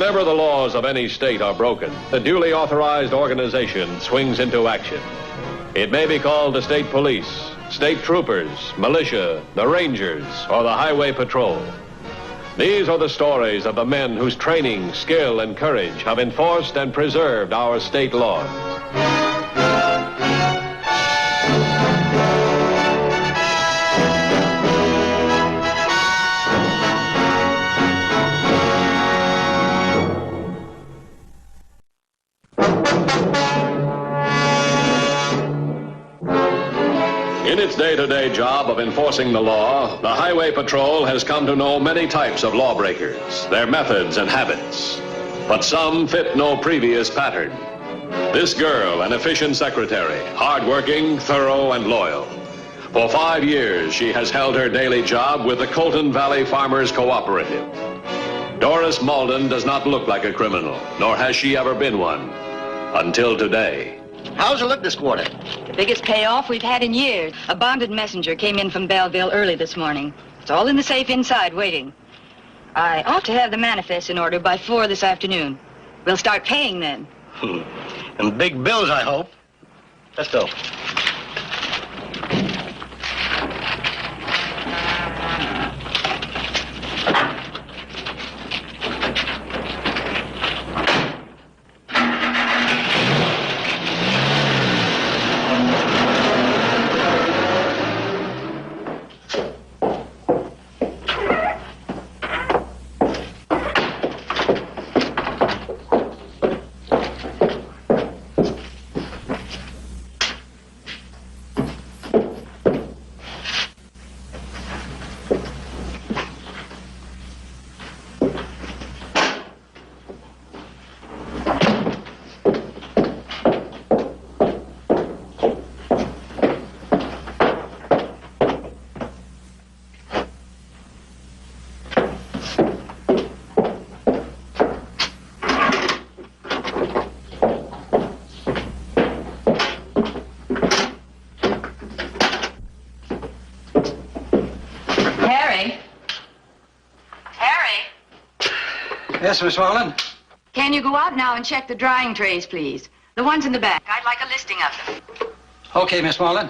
Whenever the laws of any state are broken, a duly authorized organization swings into action. It may be called the state police, state troopers, militia, the rangers, or the highway patrol. These are the stories of the men whose training, skill, and courage have enforced and preserved our state laws. In its day-to-day job of enforcing the law, the Highway Patrol has come to know many types of lawbreakers, their methods and habits. But some fit no previous pattern. This girl, an efficient secretary, hardworking, thorough, and loyal. For 5 years, she has held her daily job with the Colton Valley Farmers Cooperative. Doris Malden does not look like a criminal, nor has she ever been one. Until today. How's it look this quarter? The biggest payoff we've had in years. A bonded messenger came in from Belleville early this morning. It's all in the safe inside, waiting. I ought to have the manifest in order by 4 this afternoon. We'll start paying then. And big bills, I hope. Let's go. Yes, Miss Wallen? Can you go out now and check the drying trays, please? The ones in the back. I'd like a listing of them. Okay, Miss Wallen.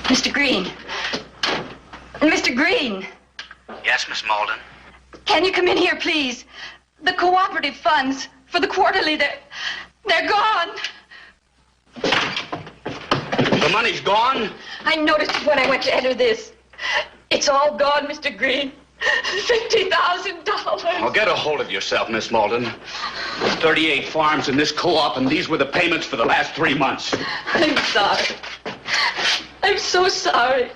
Mr. Green. Mr. Green. Yes, Miss Malden? Can you come in here, please? The cooperative funds for the quarterly, they're gone. The money's gone? I noticed it when I went to enter this. It's all gone, Mr. Green. $50,000. Well, get a hold of yourself, Miss Malden. There's 38 farms in this co-op, and these were the payments for the last 3 months. I'm sorry. I'm so sorry.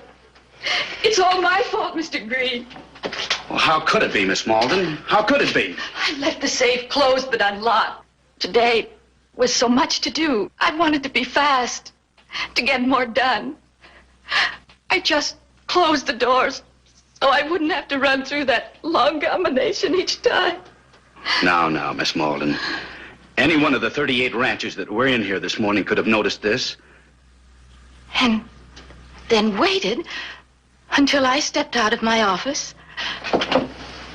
It's all my fault, Mr. Green. Well, how could it be, Miss Malden? How could it be? I left the safe closed but unlocked. Today was so much to do. I wanted to be fast, to get more done. I just closed the doors so I wouldn't have to run through that long combination each time. Now, Miss Malden. Any one of the 38 ranchers that were in here this morning could have noticed this. And then waited until I stepped out of my office,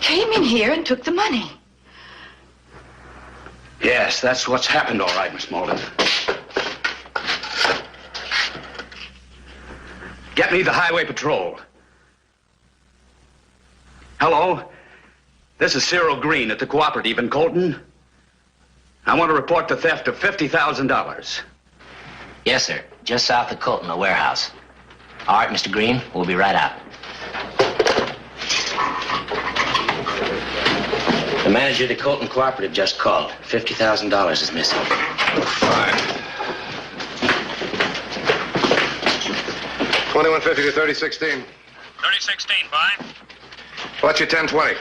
came in here and took the money. Yes, that's what's happened, all right, Miss Malden. Get me the Highway Patrol. Hello? This is Cyril Green at the Cooperative in Colton. I want to report the theft of $50,000. Yes, sir. Just south of Colton, a warehouse. All right, Mr. Green, we'll be right out. The manager of the Colton Cooperative just called. $50,000 is missing. Fine. 2150 to 3016. 3016, fine. What's your 1020?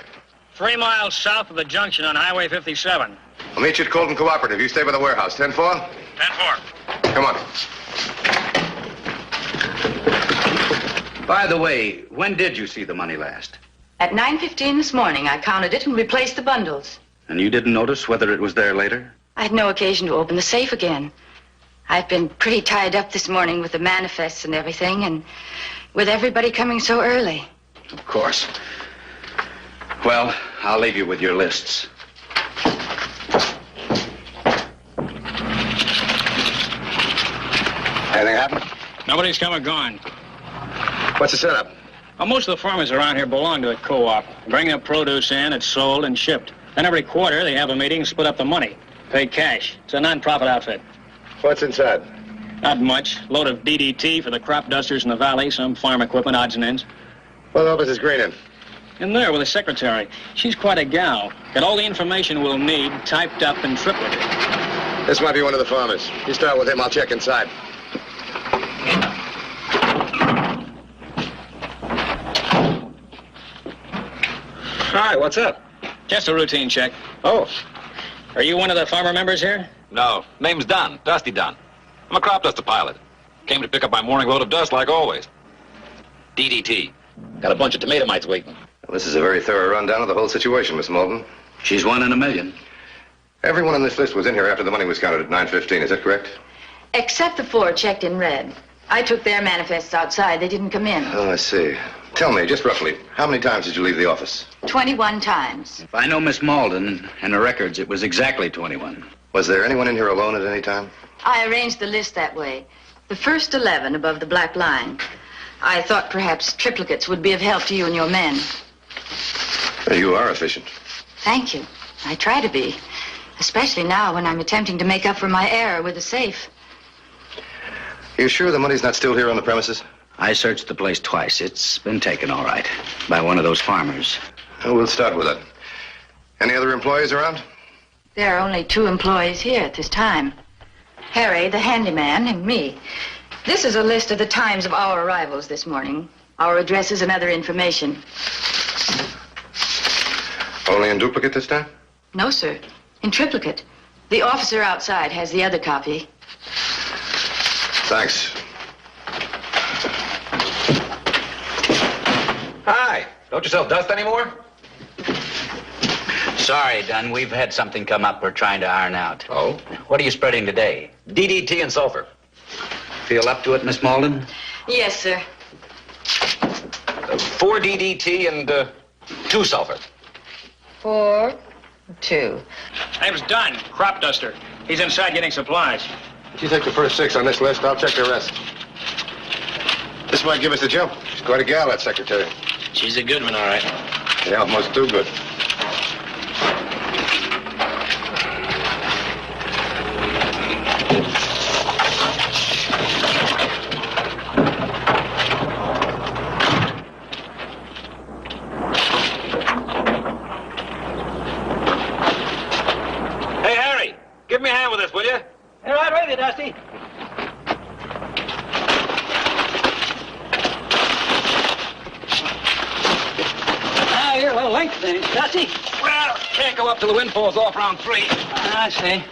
3 miles south of the junction on Highway 57. I'll meet you at Colton Cooperative. You stay by the warehouse. 10-4? 10-4. Come on. By the way, when did you see the money last? At 9:15 this morning, I counted it and replaced the bundles. And you didn't notice whether it was there later? I had no occasion to open the safe again. I've been pretty tied up this morning with the manifests and everything, and with everybody coming so early. Of course. Well, I'll leave you with your lists. Anything happen? Nobody's come or gone. What's the setup? Well, most of the farmers around here belong to a co-op. Bring their produce in, it's sold and shipped. Then every quarter, they have a meeting, split up the money. Pay cash. It's a non-profit outfit. What's inside? Not much. Load of DDT for the crop dusters in the valley, some farm equipment, odds and ends. What office is Green in? In there with the secretary. She's quite a gal. Got all the information we'll need, typed up in triplicate. This might be one of the farmers. You start with him, I'll check inside. Hi, what's up? Just a routine check. Oh, Are you one of the farmer members here? no. Name's Dunn, Dusty Dunn. I'm a crop duster pilot. Came to pick up my morning load of dust like always. DDT. Got a bunch of tomato mites waiting. Well, this is a very thorough rundown of the whole situation, Miss Moulton. She's 1 in a million. Everyone on this list was in here after the money was counted at 9:15. Is that correct? Except the 4 checked in red. I took their manifests outside. They didn't come in. Oh, I see. Tell me, just roughly, how many times did you leave the office? 21 times. If I know Miss Malden and her records, it was exactly 21. Was there anyone in here alone at any time? I arranged the list that way. The first 11 above the black line. I thought perhaps triplicates would be of help to you and your men. Well, you are efficient. Thank you. I try to be. Especially now when I'm attempting to make up for my error with the safe. You sure the money's not still here on the premises? I searched the place twice. It's been taken all right by one of those farmers. Well, we'll start with it. Any other employees around? There are only 2 employees here at this time. Harry, the handyman, and me. This is a list of the times of our arrivals this morning. Our addresses and other information. Only in duplicate this time? No, sir. In triplicate. The officer outside has the other copy. Thanks. Hi. Don't you sell dust anymore? Sorry, Dunn. We've had something come up we're trying to iron out. Oh? What are you spreading today? DDT and sulfur. Feel up to it, Miss Malden? Yes, sir. 4 DDT and 2 sulfur. 4, 2. Name's Dunn, crop duster. He's inside getting supplies. You take the first 6 on this list. I'll check the rest. This might give us a jump. She's quite a gal, that secretary. She's a good one, all right. Yeah, almost too good. Hey, Harry. Give me a hand with this, will you? Right with you, Dusty. You're a little late today, Dusty. Well, can't go up till the wind falls off round 3. I see.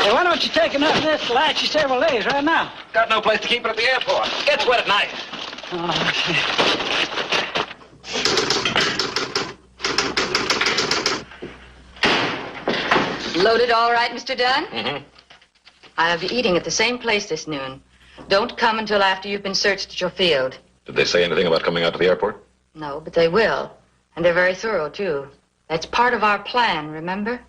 Hey, why don't you take enough of this to last you several days right now? Got no place to keep it at the airport. Gets wet at night. Oh, I see. Loaded all right, Mr. Dunn? Mm-hmm. I'll be eating at the same place this noon. Don't come until after you've been searched at your field. Did they say anything about coming out to the airport? No, but they will. And they're very thorough, too. That's part of our plan, remember?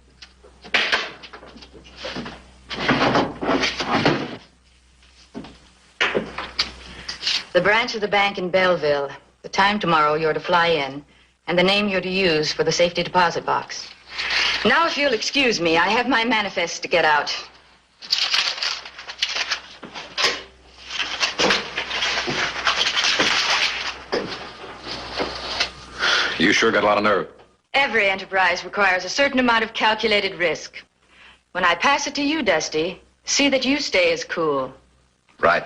The branch of the bank in Belleville. The time tomorrow you're to fly in. And the name you're to use for the safety deposit box. Now, if you'll excuse me, I have my manifest to get out. You sure got a lot of nerve. Every enterprise requires a certain amount of calculated risk. When I pass it to you, Dusty, see that you stay as cool. Right.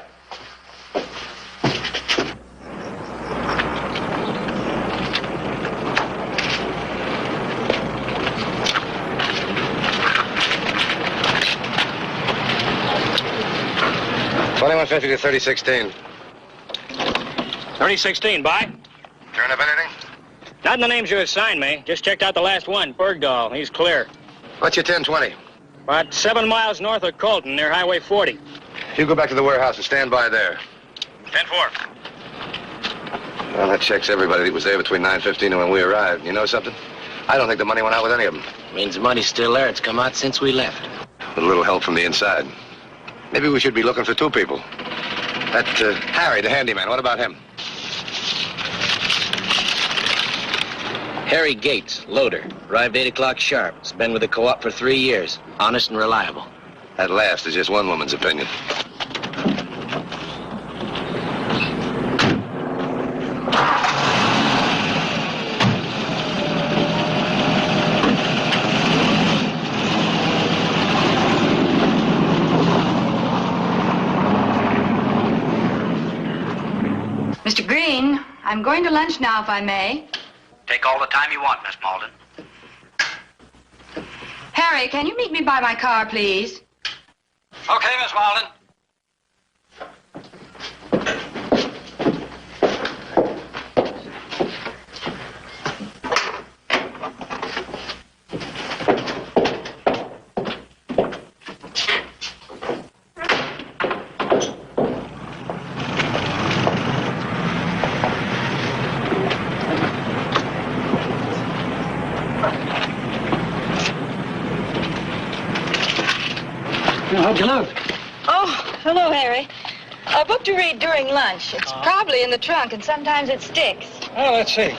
$21.50 to 3016. 3016, buy. Turn up anything? Not in the names you assigned me. Just checked out the last one, Bergdahl. He's clear. What's your 1020? About 7 miles north of Colton, near Highway 40. You go back to the warehouse and stand by there. 10-4. Well, that checks everybody that was there between 9:15 and when we arrived. You know something? I don't think the money went out with any of them. Means the money's still there. It's come out since we left. With a little help from the inside. Maybe we should be looking for two people. That Harry, the handyman, what about him? Harry Gates, loader. Arrived 8 o'clock sharp. Has been with the co-op for 3 years. Honest and reliable. That last is just one woman's opinion. Mr. Green, I'm going to lunch now, if I may. Take all the time you want, Miss Malden. Harry, can you meet me by my car, please? Okay, Miss Malden. How'd you look? Oh, hello, Harry. A book to read during lunch. It's probably in the trunk, and sometimes it sticks. Oh, let's see.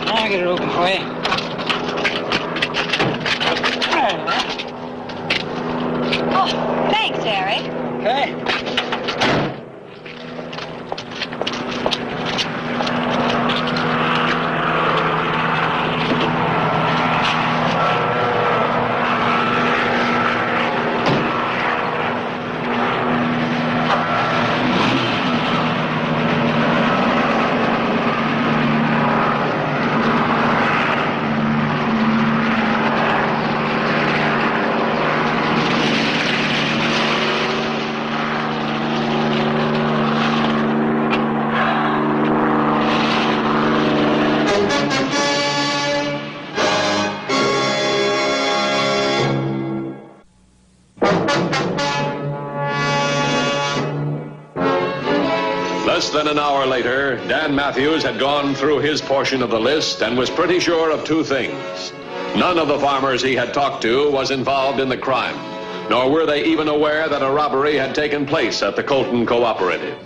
I'll get it open for you. Oh, thanks, Harry. Okay. Less than an hour later, Dan Matthews had gone through his portion of the list and was pretty sure of two things. None of the farmers he had talked to was involved in the crime, nor were they even aware that a robbery had taken place at the Colton Cooperative.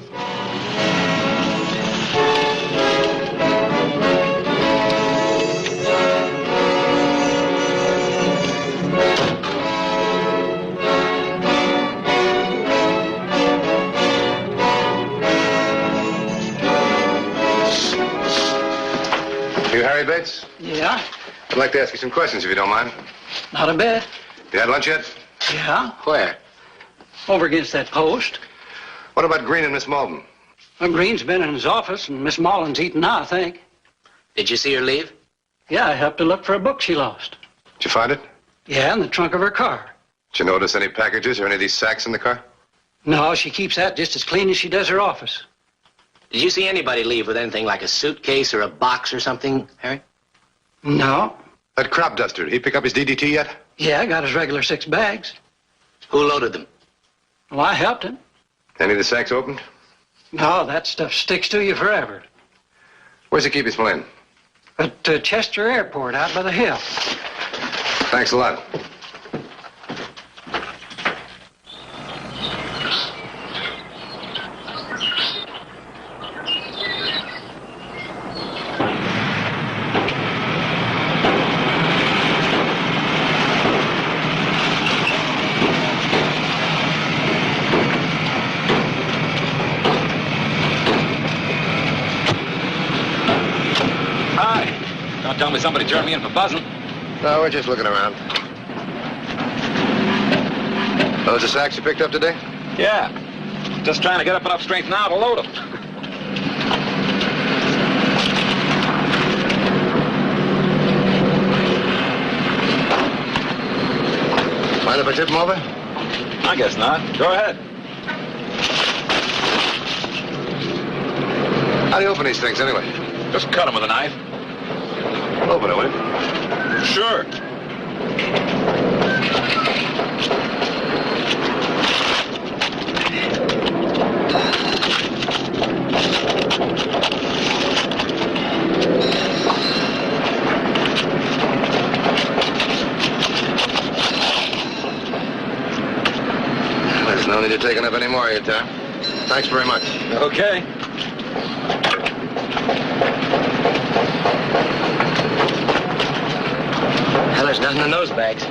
You Harry Bates? Yeah? I'd like to ask you some questions if you don't mind. Not a bit. You had lunch yet? Yeah? Where? Over against that post. What about Green and Miss Malden? Well, Green's been in his office, and Miss Mullen's eating now, I think. Did you see her leave? Yeah, I helped her look for a book she lost. Did you find it? Yeah, in the trunk of her car. Did you notice any packages or any of these sacks in the car? No, she keeps that just as clean as she does her office. Did you see anybody leave with anything like a suitcase or a box or something, Harry? No. That crop duster, did he pick up his DDT yet? Yeah, I got his regular 6 bags. Who loaded them? Well, I helped him. Any of the sacks opened? No, that stuff sticks to you forever. Where's he keep his plane? At Chester Airport, out by the hill. Thanks a lot. tell me somebody turned me in for buzzing. No, we're just looking around. Those the sacks you picked up today? Yeah. Just trying to get up enough strength now to load them. Mind if I tip them over? I guess not. Go ahead. How do you open these things, anyway? Just cut them with a knife. Open it, will you? Sure. There's no need to taking up any more of your time. Thanks very much. Okay. Well, there's nothing in those bags.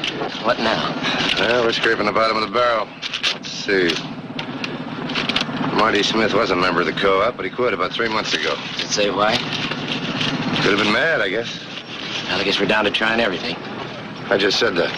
What now? Well, we're scraping the bottom of the barrel. Let's see. Marty Smith was a member of the co-op, but he quit about 3 months ago. Does it say why? Could have been mad, I guess. Well, I guess we're down to trying everything. I just said that.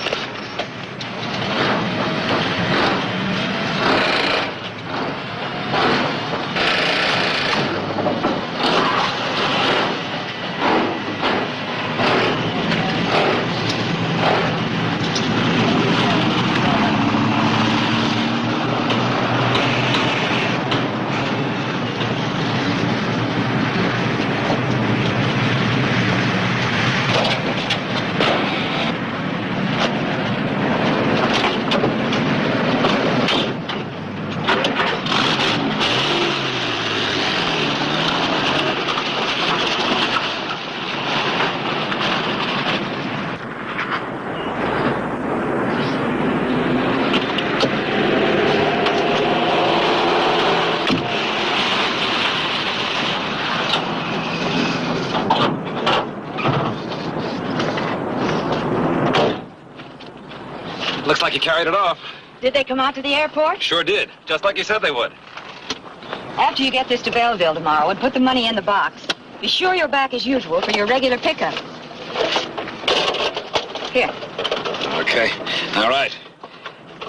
Looks like you carried it off. Did they come out to the airport? Sure did. Just like you said they would. After you get this to Belleville tomorrow and put the money in the box, be sure you're back as usual for your regular pickup. Here. Okay. All right.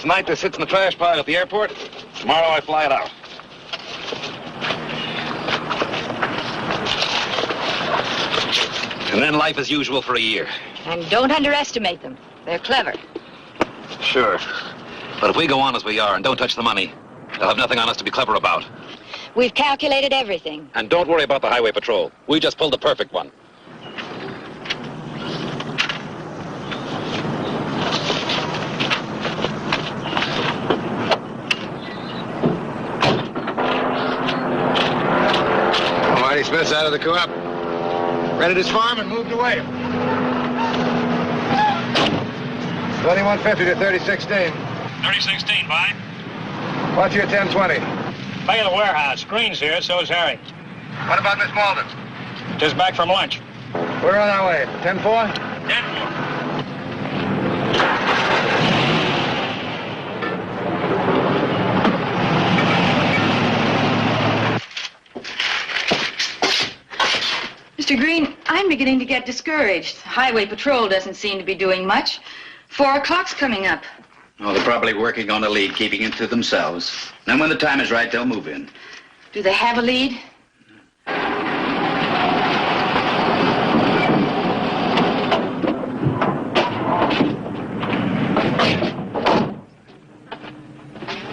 Tonight this sits in the trash pile at the airport. Tomorrow I fly it out. And then life as usual for a year. And don't underestimate them. They're clever. Sure. But if we go on as we are and don't touch the money, they'll have nothing on us to be clever about. We've calculated everything. And don't worry about the highway patrol. We just pulled the perfect one. Marty Smith's out of the co-op. Rented his farm and moved away. 2150 to 3016. 3016, bye. What's your 1020? Bay of the warehouse. Green's here, so is Harry. What about Miss Malden? Just back from lunch. We're on our way. 10-4? 10-4. Mr. Green, I'm beginning to get discouraged. The highway patrol doesn't seem to be doing much. 4 o'clock's coming up. Oh, they're probably working on a lead, keeping it to themselves. Then when the time is right, they'll move in. Do they have a lead?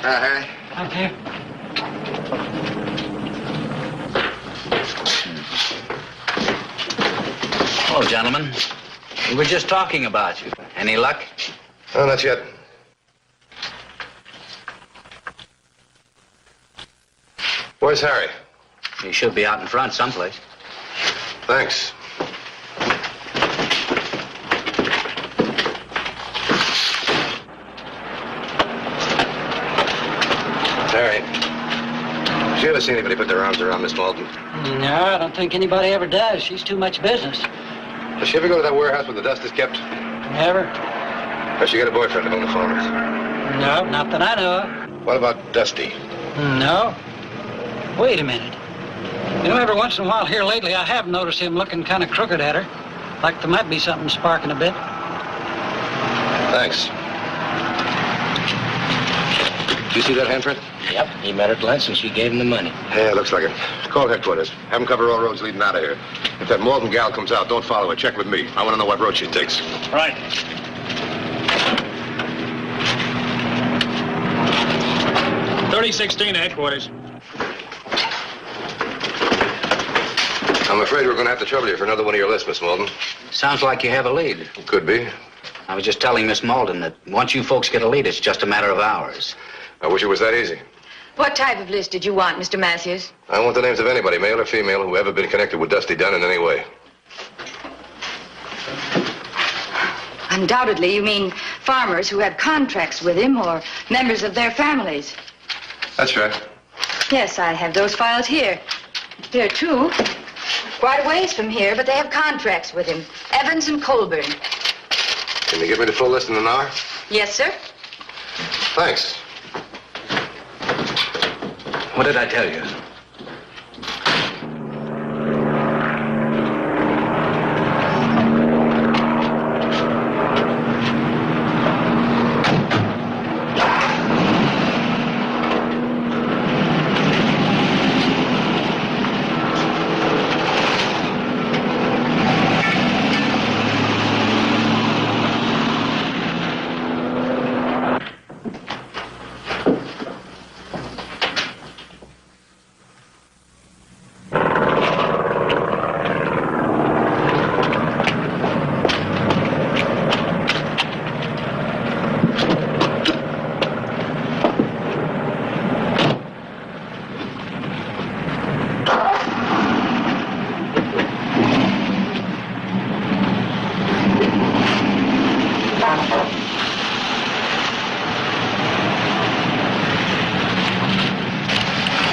Harry. Up here. Hello, gentlemen. We were just talking about you. Any luck? Oh, not yet. Where's Harry? He should be out in front someplace. Thanks. Harry, did you ever see anybody put their arms around Miss Malden? No, I don't think anybody ever does. She's too much business. Does she ever go to that warehouse where the dust is kept? Never. Does she got a boyfriend among the farmers? No, not that I know of. What about Dusty? No. Wait a minute. You know, every once in a while here lately, I have noticed him looking kind of crooked at her. Like there might be something sparking a bit. Thanks. Did you see that handprint? Yep, he met her at lunch and she gave him the money. Yeah, looks like it. Call headquarters. Have them cover all roads leading out of here. If that Malton gal comes out, don't follow her. Check with me. I want to know what road she takes. Right. .3016 headquarters. I'm afraid we're going to have to trouble you for another one of your lists, Miss Malton. Sounds like you have a lead. Could be. I was just telling Miss Malden that once you folks get a lead, it's just a matter of hours. I wish it was that easy. What type of list did you want, Mr. Matthews? I want the names of anybody, male or female, who ever been connected with Dusty Dunn in any way. Undoubtedly, you mean farmers who had contracts with him or members of their families. That's right. Yes, I have those files here. Here, too. Quite a ways from here, but they have contracts with him. Evans and Colburn. Can you give me the full list in an hour? Yes, sir. Thanks. What did I tell you?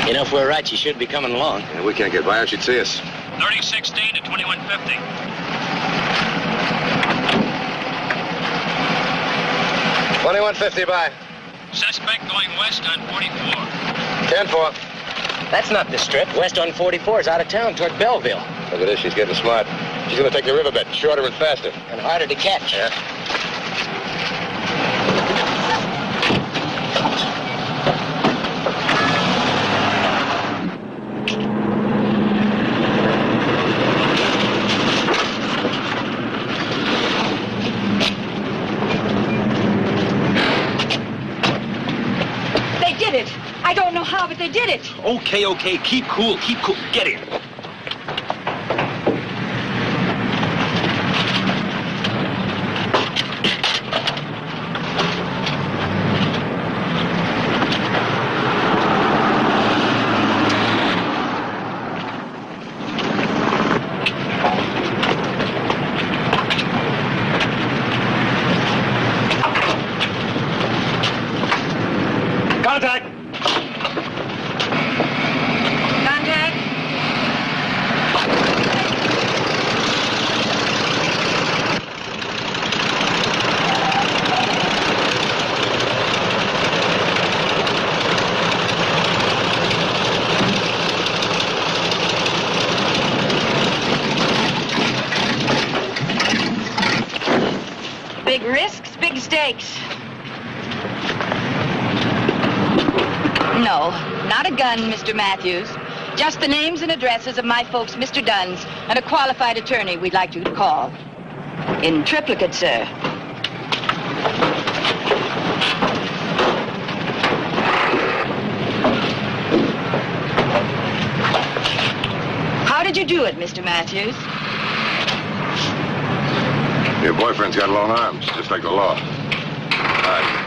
You know, if we're right, she should be coming along. Yeah, we can't get by her. She'd see us. 3016 to 2150. 2150 by. Suspect going west on 44. 10-4. That's not the strip. West on 44 is out of town toward Belleville. Look at this. She's getting smart. She's going to take the riverbed. Shorter and faster. And harder to catch. Yeah. They did it. I don't know how, but they did it. Okay. Keep cool. Get in. Contact! Contact. Big risks, big stakes. No, not a gun, Mr. Matthews. Just the names and addresses of my folks, Mr. Dunn's, and a qualified attorney we'd like you to call. In triplicate, sir. How did you do it, Mr. Matthews? Your boyfriend's got long arms, just like the law. All right.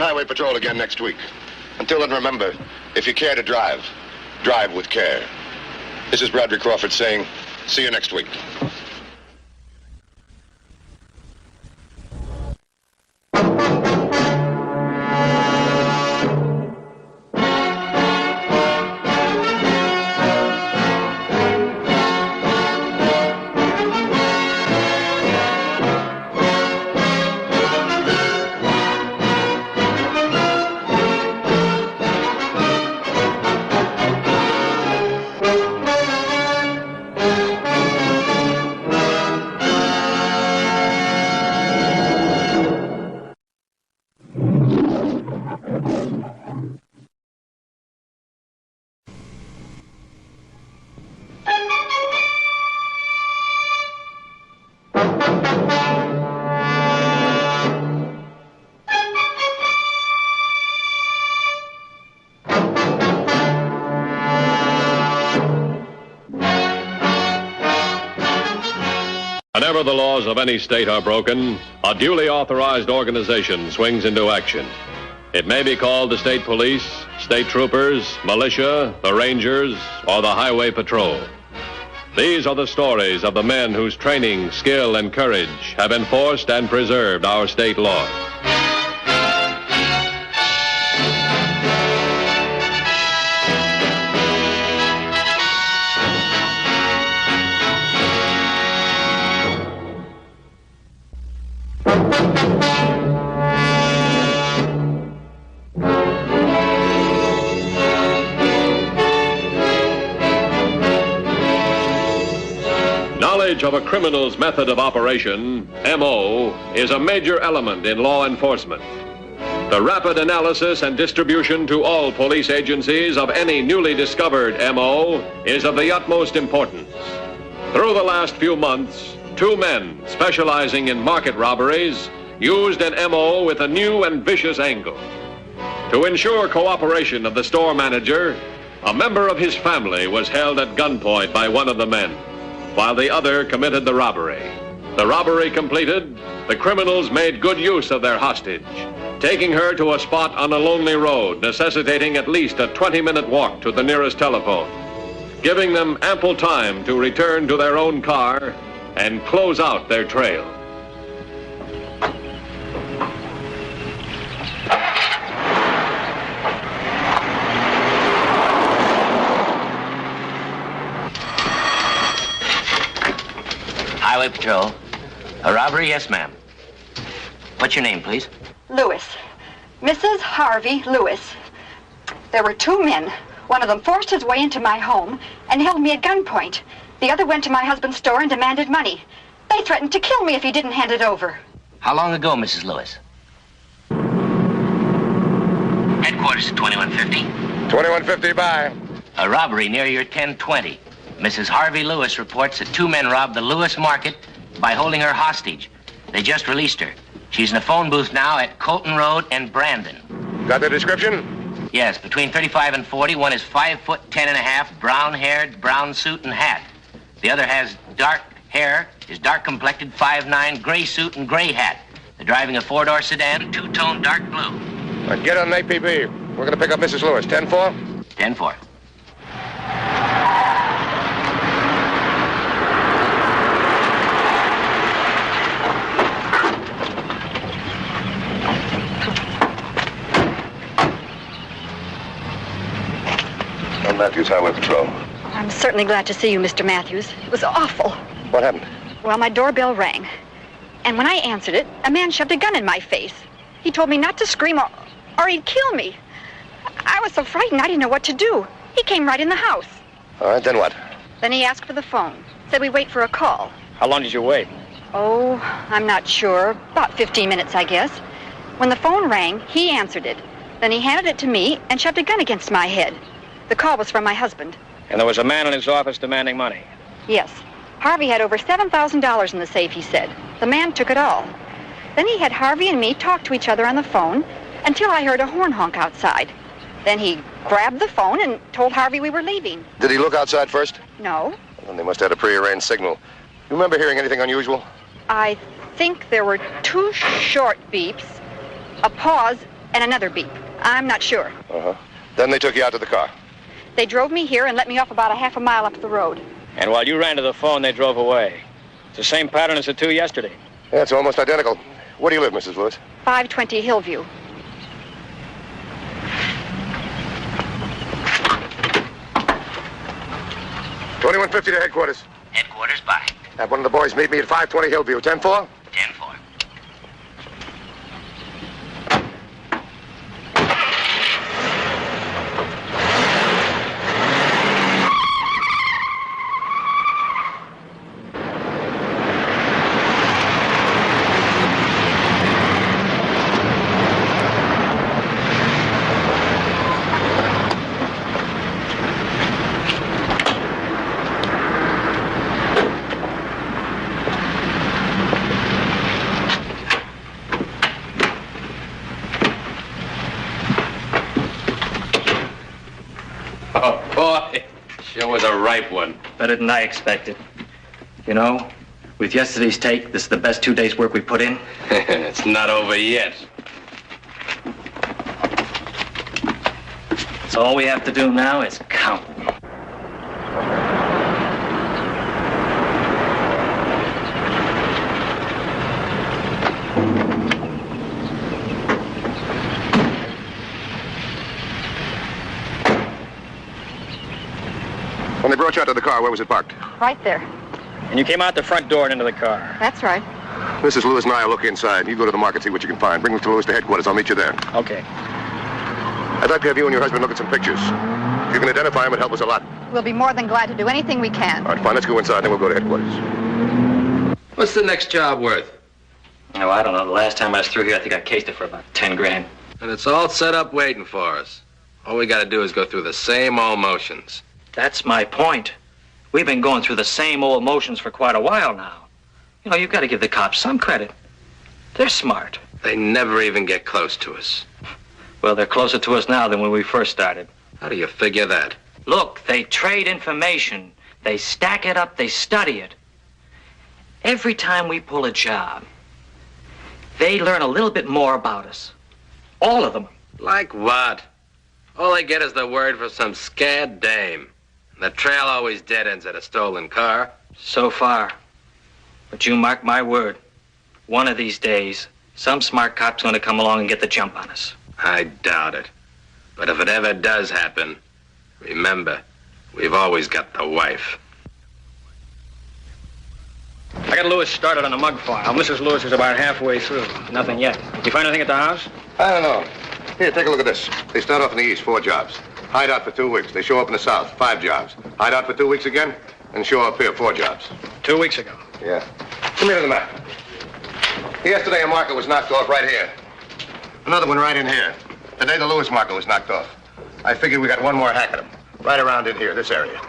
Highway Patrol again next week. Until then, remember, if you care to drive, drive with care. This is Bradley Crawford saying, see you next week. Whenever the laws of any state are broken, a duly authorized organization swings into action. It may be called the state police, state troopers, militia, the rangers, or the highway patrol. These are the stories of the men whose training, skill, and courage have enforced and preserved our state laws. Knowledge of a criminal's method of operation, MO, is a major element in law enforcement. The rapid analysis and distribution to all police agencies of any newly discovered MO is of the utmost importance. Through the last few months, 2 men specializing in market robberies used an MO with a new and vicious angle. To ensure cooperation of the store manager, a member of his family was held at gunpoint by one of the men, while the other committed the robbery. The robbery completed, the criminals made good use of their hostage, taking her to a spot on a lonely road, necessitating at least a 20-minute walk to the nearest telephone, giving them ample time to return to their own car and close out their trail. Highway Patrol. A robbery? Yes, ma'am. What's your name, please? Lewis. Mrs. Harvey Lewis. There were 2 men. One of them forced his way into my home and held me at gunpoint. The other went to my husband's store and demanded money. They threatened to kill me if he didn't hand it over. How long ago, Mrs. Lewis? Headquarters at 2150. 2150, bye. A robbery near your 1020. Mrs. Harvey Lewis reports that 2 men robbed the Lewis Market by holding her hostage. They just released her. She's in a phone booth now at Colton Road and Brandon. Got the description? Yes, between 35 and 40. One is 5 foot 10.5, brown-haired, brown suit and hat. The other has dark hair, is dark-complected, 5'9", gray suit and gray hat. They're driving a 4-door sedan, 2-tone dark blue. Get on an APB. We're going to pick up Mrs. Lewis. 10-4? 10-4. Matthews, Highway Patrol. I'm certainly glad to see you, Mr. Matthews. It was awful. What happened? Well, my doorbell rang. And when I answered it, a man shoved a gun in my face. He told me not to scream or he'd kill me. I was so frightened I didn't know what to do. He came right in the house. All right, then what? Then he asked for the phone. Said we wait for a call. How long did you wait? Oh, I'm not sure. About 15 minutes, I guess. When the phone rang, he answered it. Then he handed it to me and shoved a gun against my head. The call was from my husband. And there was a man in his office demanding money. Yes. Harvey had over $7,000 in the safe, he said. The man took it all. Then he had Harvey and me talk to each other on the phone until I heard a horn honk outside. Then he grabbed the phone and told Harvey we were leaving. Did he look outside first? No. Well, they must have had a prearranged signal. You remember hearing anything unusual? I think there were 2 short beeps, a pause, and another beep. I'm not sure. Uh-huh. Then they took you out to the car. They drove me here and let me off about a half a mile up the road. And while you ran to the phone, they drove away. It's the same pattern as the two yesterday. Yeah, it's almost identical. Where do you live, Mrs. Lewis? 520 Hillview. $21.50 to headquarters. Headquarters, bye. Have one of the boys meet me at 520 Hillview. 10-4? 10-4. Oh, boy. Sure was a ripe one. Better than I expected. You know, with yesterday's take, this is the best 2 days' work we put in. It's not over yet. So all we have to do now is count. When they brought you out to the car, where was it parked? Right there. And you came out the front door and into the car. That's right. Mrs. Lewis and I will look inside. You go to the market, see what you can find. Bring Mr. Lewis to headquarters. I'll meet you there. Okay. I'd like to have you and your husband look at some pictures. If you can identify him, it'd help us a lot. We'll be more than glad to do anything we can. All right, fine. Let's go inside, then we'll go to headquarters. What's the next job worth? Oh, I don't know. The last time I was through here, I think I cased it for about 10 grand. And it's all set up waiting for us. All we got to do is go through the same old motions. That's my point. We've been going through the same old motions for quite a while now. You know, you've got to give the cops some credit. They're smart. They never even get close to us. Well, they're closer to us now than when we first started. How do you figure that? Look, they trade information. They stack it up. They study it. Every time we pull a job, they learn a little bit more about us. All of them. Like what? All they get is the word from some scad dame. The trail always dead ends at a stolen car. So far. But you mark my word. One of these days, some smart cop's going to come along and get the jump on us. I doubt it. But if it ever does happen, remember, we've always got the wife. I got Lewis started on the mug file. Mrs. Lewis is about halfway through. Nothing yet. You find anything at the house? I don't know. Here, take a look at this. They start off in the east, 4 jobs. Hide out for 2 weeks. They show up in the south, 5 jobs. Hide out for 2 weeks again, and show up here, 4 jobs. 2 weeks ago. Yeah. Come here to the map. Yesterday, a marker was knocked off right here. Another one right in here. Today, the Lewis marker was knocked off. I figure we got one more hack at them. Right around in here, this area.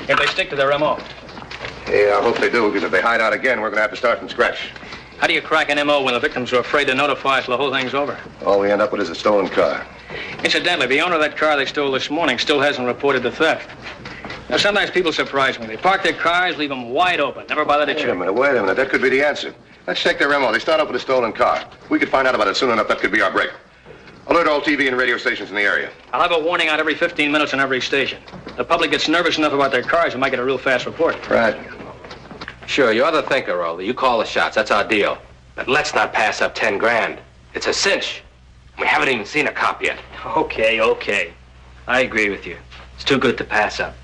If they stick to their MO. Yeah, I hope they do, because if they hide out again, we're going to have to start from scratch. How do you crack an MO when the victims are afraid to notify us the whole thing's over? All we end up with is a stolen car. Incidentally, the owner of that car they stole this morning still hasn't reported the theft. Now, sometimes people surprise me. They park their cars, leave them wide open, never bother to check. Wait a minute. That could be the answer. Let's check their MO. They start off with a stolen car. We could find out about it soon enough. That could be our break. Alert all TV and radio stations in the area. I'll have a warning out every 15 minutes on every station. The public gets nervous enough about their cars, we might get a real fast report. Right. Sure, you're the thinker, Rolly. You call the shots. That's our deal. But let's not pass up 10 grand. It's a cinch. We haven't even seen a cop yet. Okay. I agree with you. It's too good to pass up.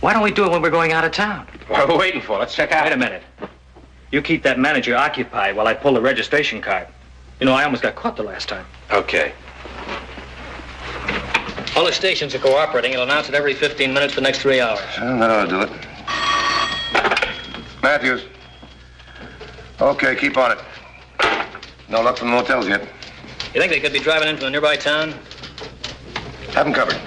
Why don't we do it when we're going out of town? What are we waiting for? Let's check out. Wait a minute. You keep that manager occupied while I pull the registration card. You know, I almost got caught the last time. Okay. All the stations are cooperating. It'll announce it every 15 minutes for the next 3 hours. Well, that ought to do it. Matthews. Okay, keep on it. No luck from the motels yet. You think they could be driving in from a nearby town? Have them covered.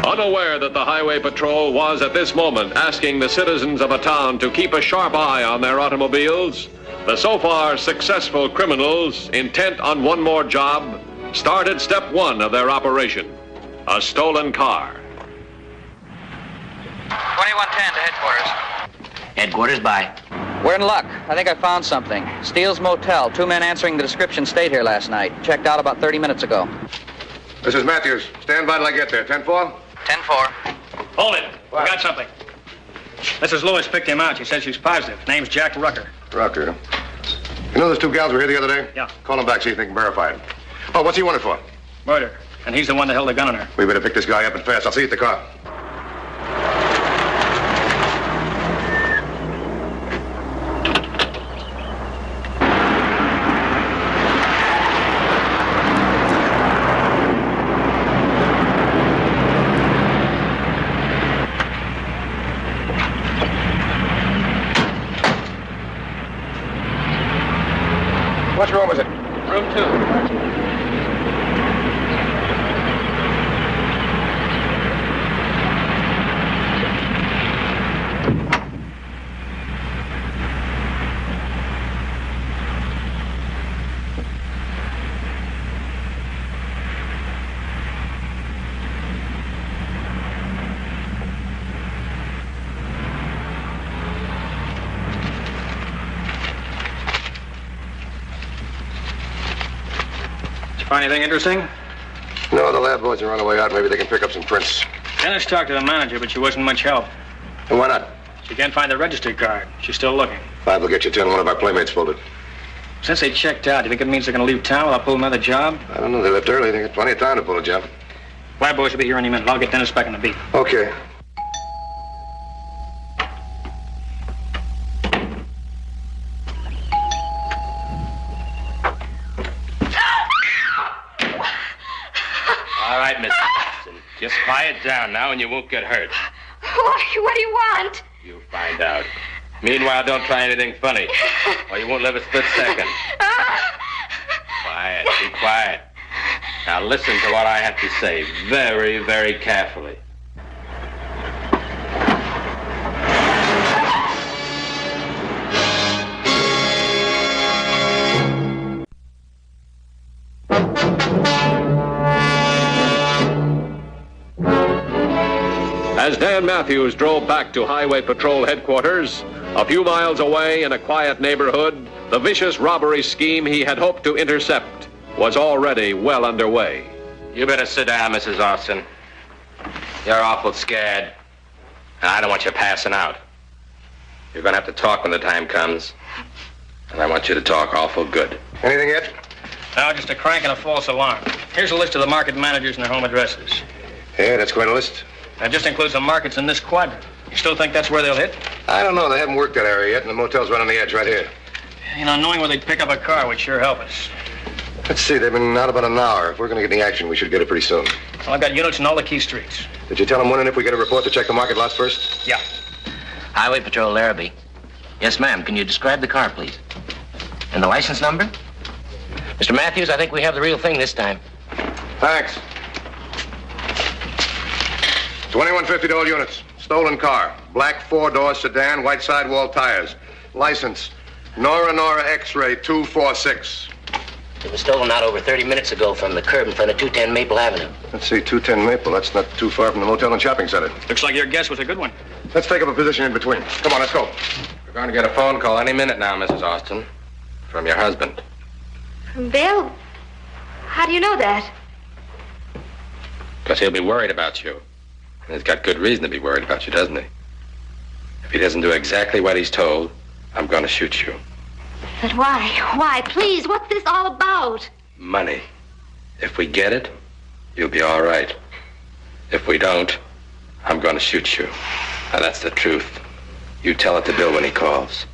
Unaware that the Highway Patrol was at this moment asking the citizens of a town to keep a sharp eye on their automobiles, the so far successful criminals, intent on one more job, started step 1 of their operation, a stolen car. 2110 to headquarters. Headquarters, bye. We're in luck. I think I found something. Steele's Motel. 2 men answering the description stayed here last night. Checked out about 30 minutes ago. This is Matthews. Stand by till I get there. 10-4? 10-4. Hold it. We got something. Mrs. Lewis picked him out. She said she's positive. Name's Jack Rucker. Rucker. You know those 2 gals were here the other day? Yeah. Call them back, see if they can verify it. Oh, what's he wanted for? Murder. And he's the one that held the gun on her. We better pick this guy up and fast. I'll see you at the car. What room is it? Room 2. Find anything interesting? No, the lab boys are on the way out. Maybe they can pick up some prints. Dennis talked to the manager, but she wasn't much help. And why not? She can't find the registered card. She's still looking. 5 will get you 10. One of our playmates pulled it. Since they checked out, do you think it means they're going to leave town while I pull another job? I don't know. They left early. They got plenty of time to pull a job. Lab boys will be here any minute. I'll get Dennis back on the beat. Okay. All right, Miss Watson. Just quiet down now and you won't get hurt. What do you want? You find out. Meanwhile, don't try anything funny, or you won't live a split second. Quiet. Be quiet. Now listen to what I have to say very, very carefully. As Dan Matthews drove back to Highway Patrol headquarters, a few miles away in a quiet neighborhood, the vicious robbery scheme he had hoped to intercept was already well underway. You better sit down, Mrs. Austin. You're awful scared, and I don't want you passing out. You're going to have to talk when the time comes, and I want you to talk awful good. Anything yet? No, just a crank and a false alarm. Here's a list of the market managers and their home addresses. Yeah, that's quite a list. That just includes the markets in this quadrant. You still think that's where they'll hit? I don't know. They haven't worked that area yet, and the motel's right on the edge right here. You know, knowing where they'd pick up a car would sure help us. Let's see. They've been out about an hour. If we're going to get any action, we should get it pretty soon. Well, I've got units in all the key streets. Did you tell them when and if we get a report to check the market lots first? Yeah. Highway Patrol, Larrabee. Yes, ma'am. Can you describe the car, please? And the license number? Mr. Matthews, I think we have the real thing this time. Thanks. 2150 to all units. Stolen car. Black 4-door sedan, white sidewall tires. License. Nora X-ray 246. It was stolen not over 30 minutes ago from the curb in front of 210 Maple Avenue. Let's see, 210 Maple. That's not too far from the motel and shopping center. Looks like your guess was a good one. Let's take up a position in between. Come on, let's go. We're going to get a phone call any minute now, Mrs. Austin. From your husband. From Bill? How do you know that? Because he'll be worried about you. And he's got good reason to be worried about you, doesn't he? If he doesn't do exactly what he's told, I'm going to shoot you. But why? Why? Please, what's this all about? Money. If we get it, you'll be all right. If we don't, I'm going to shoot you. Now, that's the truth. You tell it to Bill when he calls.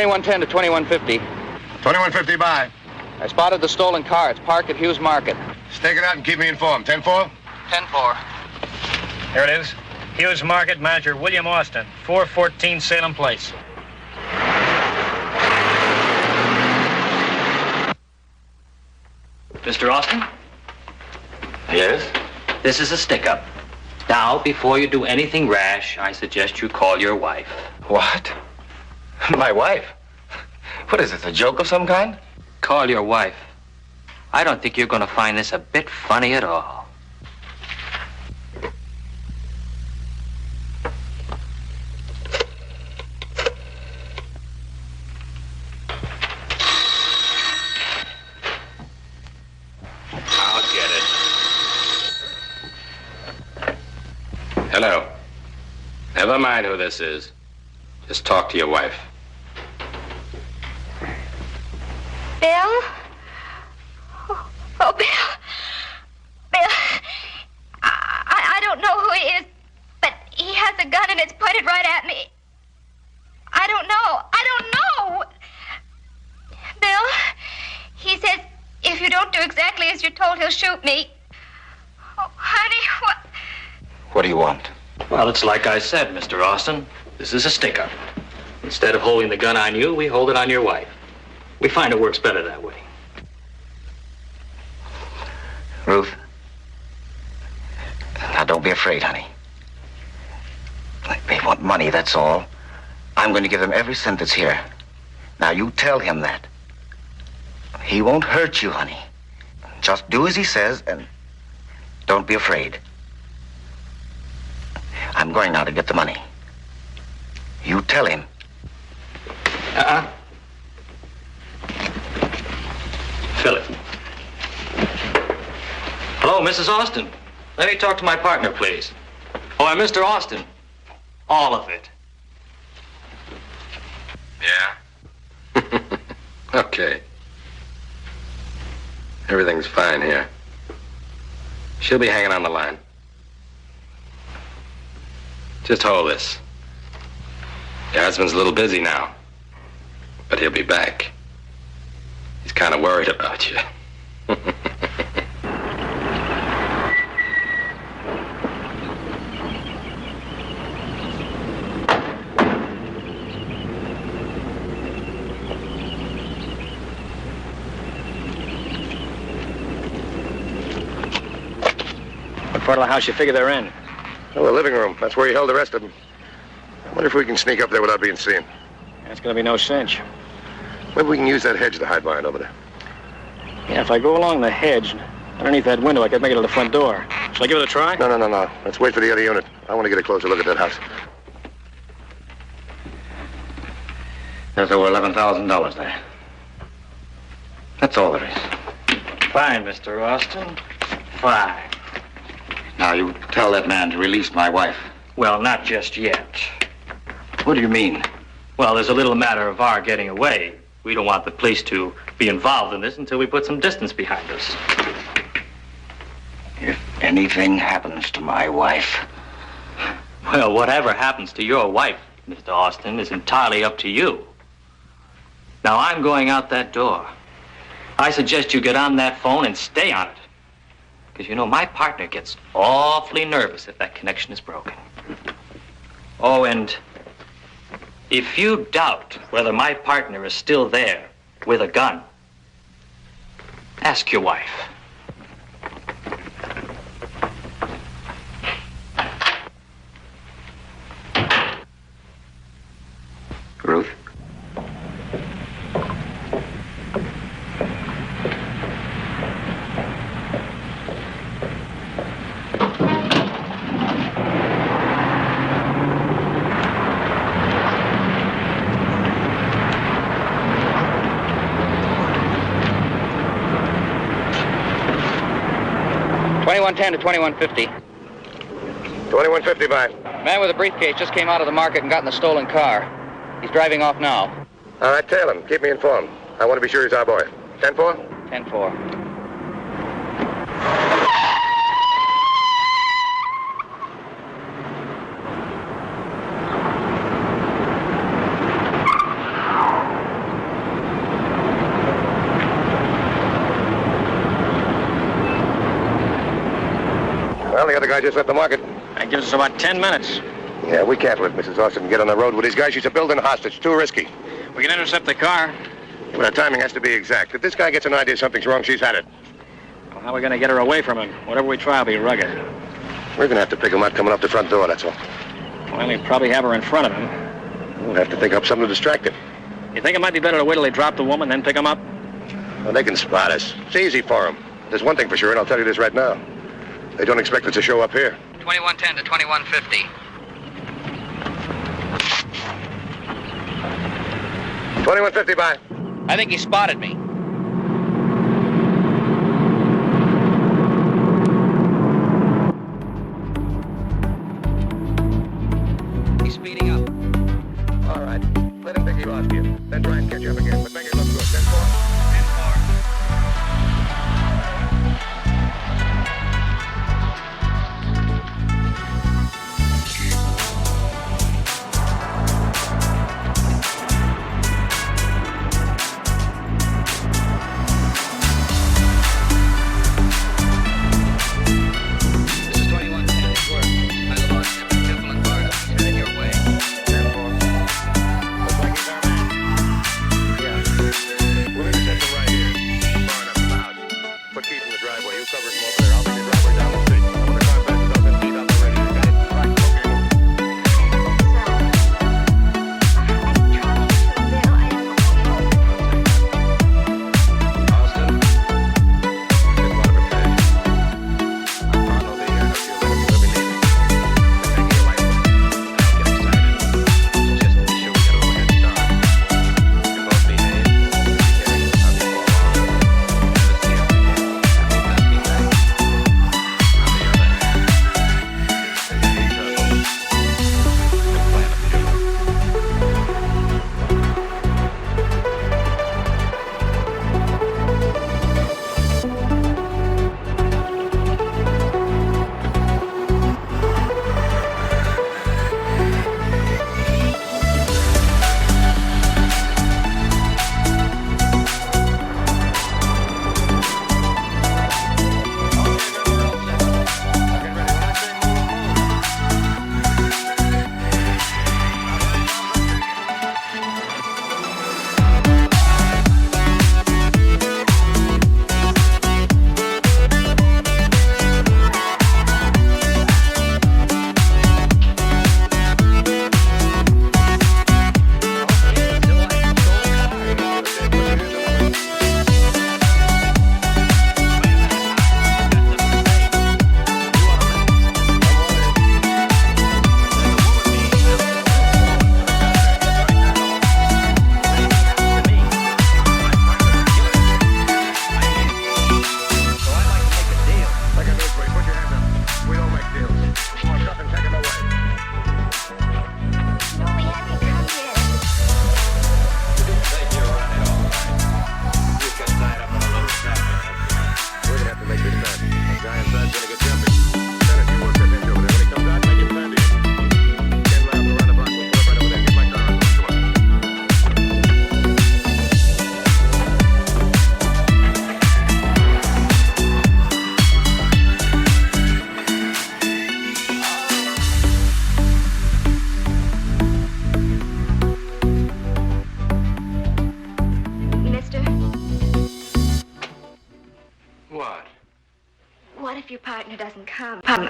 2110 to 2150. 2150 by. I spotted the stolen car. It's parked at Hughes Market. Stake it out and keep me informed. 10-4? 10-4. Here it is. Hughes Market, manager William Austin, 414 Salem Place. Mr. Austin? Yes? This is a stick-up. Now, before you do anything rash, I suggest you call your wife. What? My wife? What is this, a joke of some kind? Call your wife. I don't think you're going to find this a bit funny at all. Hello. Never mind who this is. Just talk to your wife. Bill? Oh, Bill. Bill. I don't know who he is, but he has a gun and it's pointed right at me. I don't know. Bill, he says if you don't do exactly as you're told, he'll shoot me. Oh, honey, what? What do you want? Well, it's like I said, Mr. Austin. This is a stick-up. Instead of holding the gun on you, we hold it on your wife. We find it works better that way. Ruth? Now, don't be afraid, honey. They want money, that's all. I'm going to give them every cent that's here. Now, you tell him that. He won't hurt you, honey. Just do as he says and don't be afraid. I'm going now to get the money. You tell him. Fill it. Hello, Mrs. Austin. Let me talk to my partner, please. Oh, I'm Mr. Austin. All of it. Yeah? Okay. Everything's fine here. She'll be hanging on the line. Just hold this. Your husband's a little busy now, but he'll be back. He's kind of worried about you. What part of the house you figure they're in? Oh, the living room. That's where he held the rest of them. I wonder if we can sneak up there without being seen. That's gonna be no cinch. Maybe we can use that hedge to hide behind over there. Yeah, if I go along the hedge, underneath that window, I could make it to the front door. Shall I give it a try? No. Let's wait for the other unit. I want to get a closer look at that house. There's over $11,000 there. That's all there is. Fine, Mr. Austin. Fine. Now, you tell that man to release my wife. Well, not just yet. What do you mean? Well, there's a little matter of our getting away. We don't want the police to be involved in this until we put some distance behind us. If anything happens to my wife... Well, whatever happens to your wife, Mr. Austin, is entirely up to you. Now, I'm going out that door. I suggest you get on that phone and stay on it. Because, you know, my partner gets awfully nervous if that connection is broken. Oh, and if you doubt whether my partner is still there with a gun, ask your wife. Ruth? $2110 to 2150. 2150 by. Man with a briefcase just came out of the market and got in the stolen car. He's driving off now. All right, tail him. Keep me informed. I want to be sure he's our boy. 10-4? 10-4. Well, the other guy just left the market. That gives us about 10 minutes. Yeah, we can't let Mrs. Austin get on the road with these guys. She's a building hostage. Too risky. We can intercept the car. But the timing has to be exact. If this guy gets an idea something's wrong, she's had it. Well, how are we going to get her away from him? Whatever we try will be rugged. We're going to have to pick him up coming up the front door, that's all. Well, he'll probably have her in front of him. We'll have to think up something to distract him. You think it might be better to wait till they drop the woman, then pick him up? Well, they can spot us. It's easy for them. There's one thing for sure, and I'll tell you this right now. They don't expect us to show up here. 2110 to 2150. 2150, bye. I think he spotted me. He's speeding up. All right. Let him think he lost you. Then try and catch up again, but make it look good. 10-4.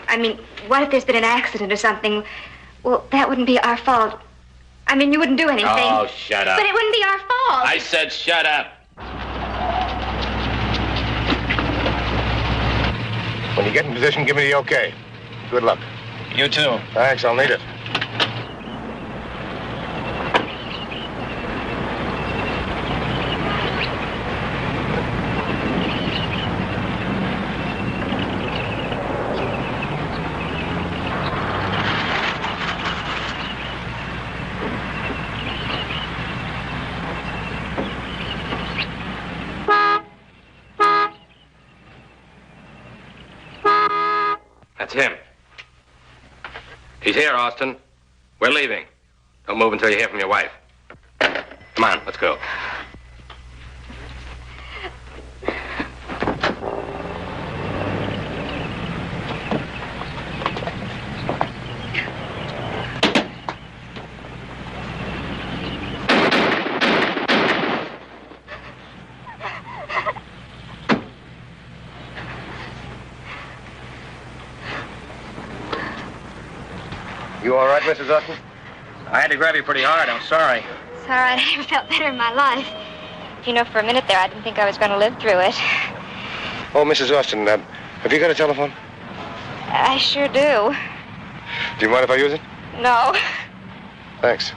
I mean, what if there's been an accident or something? Well, that wouldn't be our fault. I mean, you wouldn't do anything. Oh, shut up. But it wouldn't be our fault. I said shut up. When you get in position, give me the okay. Good luck. You too. Thanks, I'll need it. That's him. He's here, Austin. We're leaving. Don't move until you hear from your wife. Come on, let's go. You all right, Mrs. Austin? I had to grab you pretty hard. I'm sorry. It's all right. I never felt better in my life. You know, for a minute there, I didn't think I was going to live through it. Oh, Mrs. Austin, have you got a telephone? I sure do. Do you mind if I use it? No. Thanks.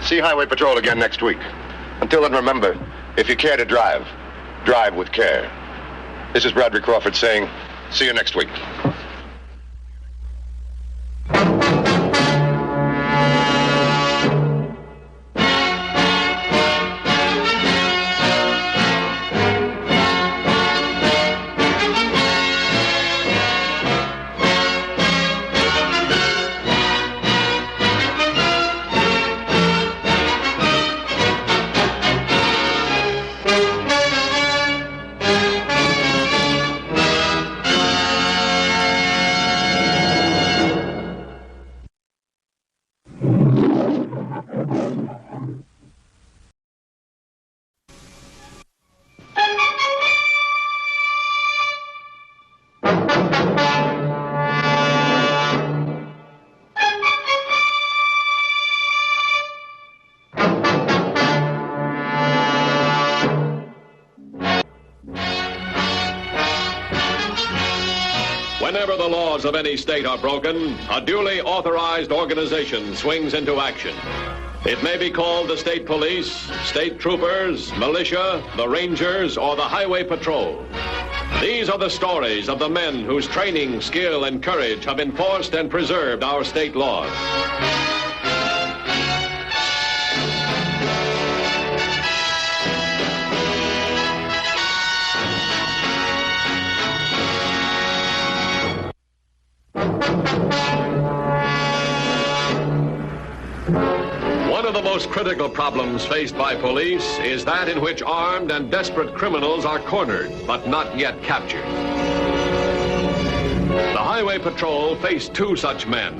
See Highway Patrol again next week. Until then, remember, if you care to drive, drive with care. This is Bradley Crawford saying, see you next week. Whenever the laws of any state are broken, a duly authorized organization swings into action. It may be called the state police, state troopers, militia, the rangers, or the highway patrol. These are the stories of the men whose training, skill, and courage have enforced and preserved our state laws. One of the most critical problems faced by police is that in which armed and desperate criminals are cornered, but not yet captured. The Highway Patrol faced two such men.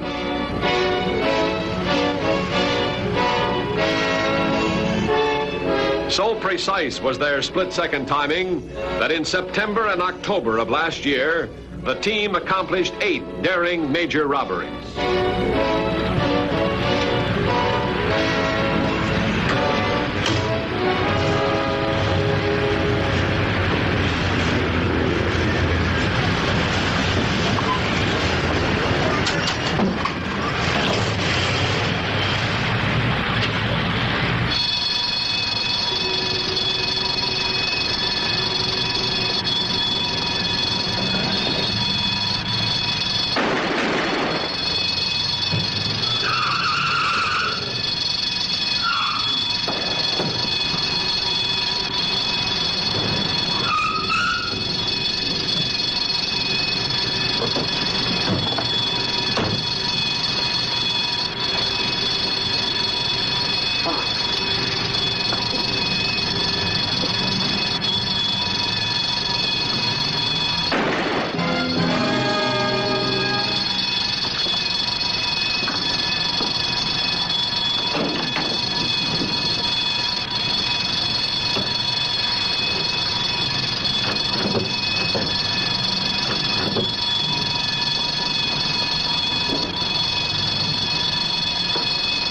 So precise was their split-second timing that in September and October of last year, the team accomplished 8 daring major robberies.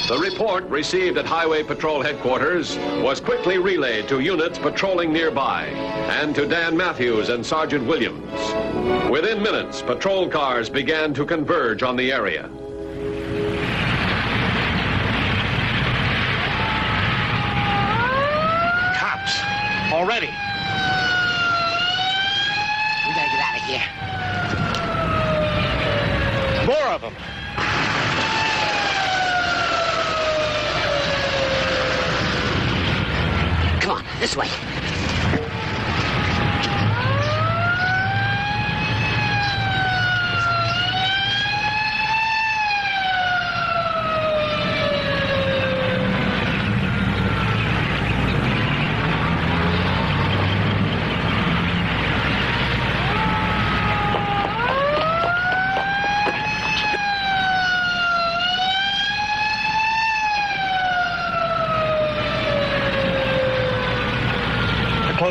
The report received at Highway Patrol headquarters was quickly relayed to units patrolling nearby and to Dan Matthews and Sergeant Williams. Within minutes, patrol cars began to converge on the area. Cops, already. We gotta get out of here. More of them. Come on, this way.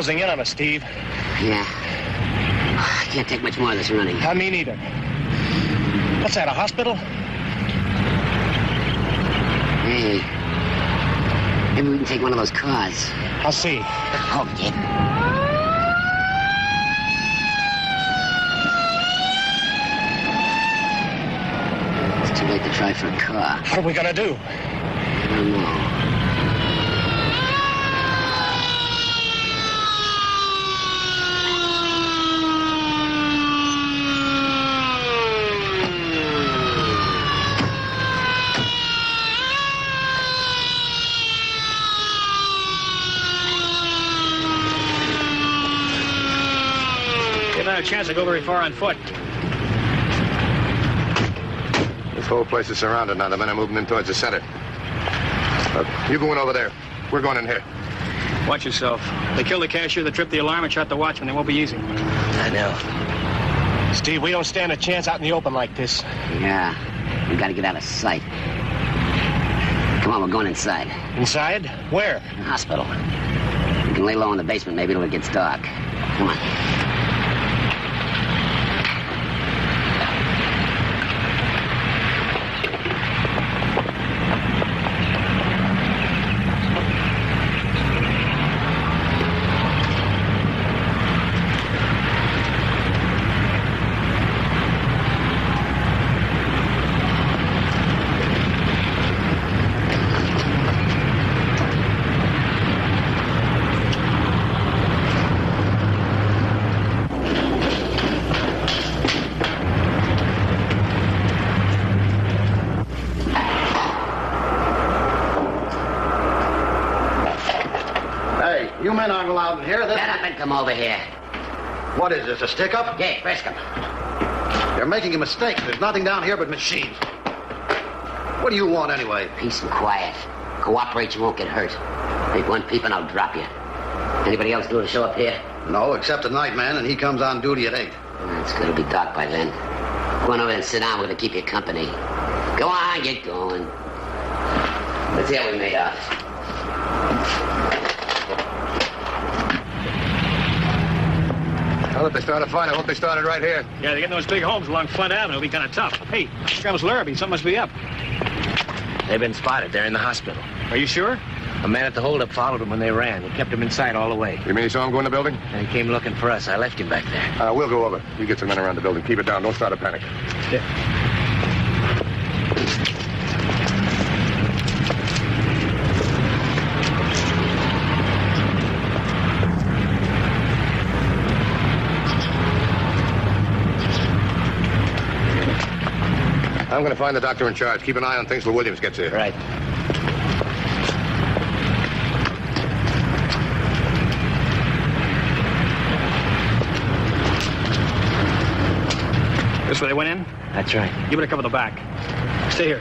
closing in on us, Steve. Yeah. I can't take much more of this running. Me neither. What's that, a hospital? Hey. Maybe we can take one of those cars. I'll see. Oh, kid. It's too late to try for a car. What are we gonna do? I don't know. A chance to go very far on foot. This whole place is surrounded now. The men are moving in towards the center. You go in over there. We're going in here. Watch yourself. They killed the cashier, they tripped the alarm, and shot the watchman. They won't be easy. I know. Steve, we don't stand a chance out in the open like this. Yeah. We gotta get out of sight. Come on, we're going inside. Inside? Where? The hospital. We can lay low in the basement maybe till it gets dark. Come on. You men aren't allowed in here. Get up and come over here. What is this, a stick-up? Yeah, frisk him. You're making a mistake. There's nothing down here but machines. What do you want, anyway? Peace and quiet. Cooperate, you won't get hurt. Make one peep and I'll drop you. Anybody else due to show up here? No, except the night man, and he comes on duty at 8. It's gonna be dark by then. Go on over and sit down. We're gonna keep you company. Go on, get going. Let's see how we made out. Well, if they start a fight, I hope they started right here. Yeah, they're getting those big homes along Front Avenue. It'll be kind of tough. Hey, Travis Larrabee, something must be up. They've been spotted. They're in the hospital. Are you sure? A man at the holdup followed them when they ran. He kept them in sight all the way. You mean you saw him go in the building? And he came looking for us. I left him back there. We'll go over. You get some men around the building. Keep it down. Don't start a panic. Yeah. I'm going to find the doctor in charge. Keep an eye on things till Williams gets here. Right. This where they went in? That's right. You better cover the back. Stay here.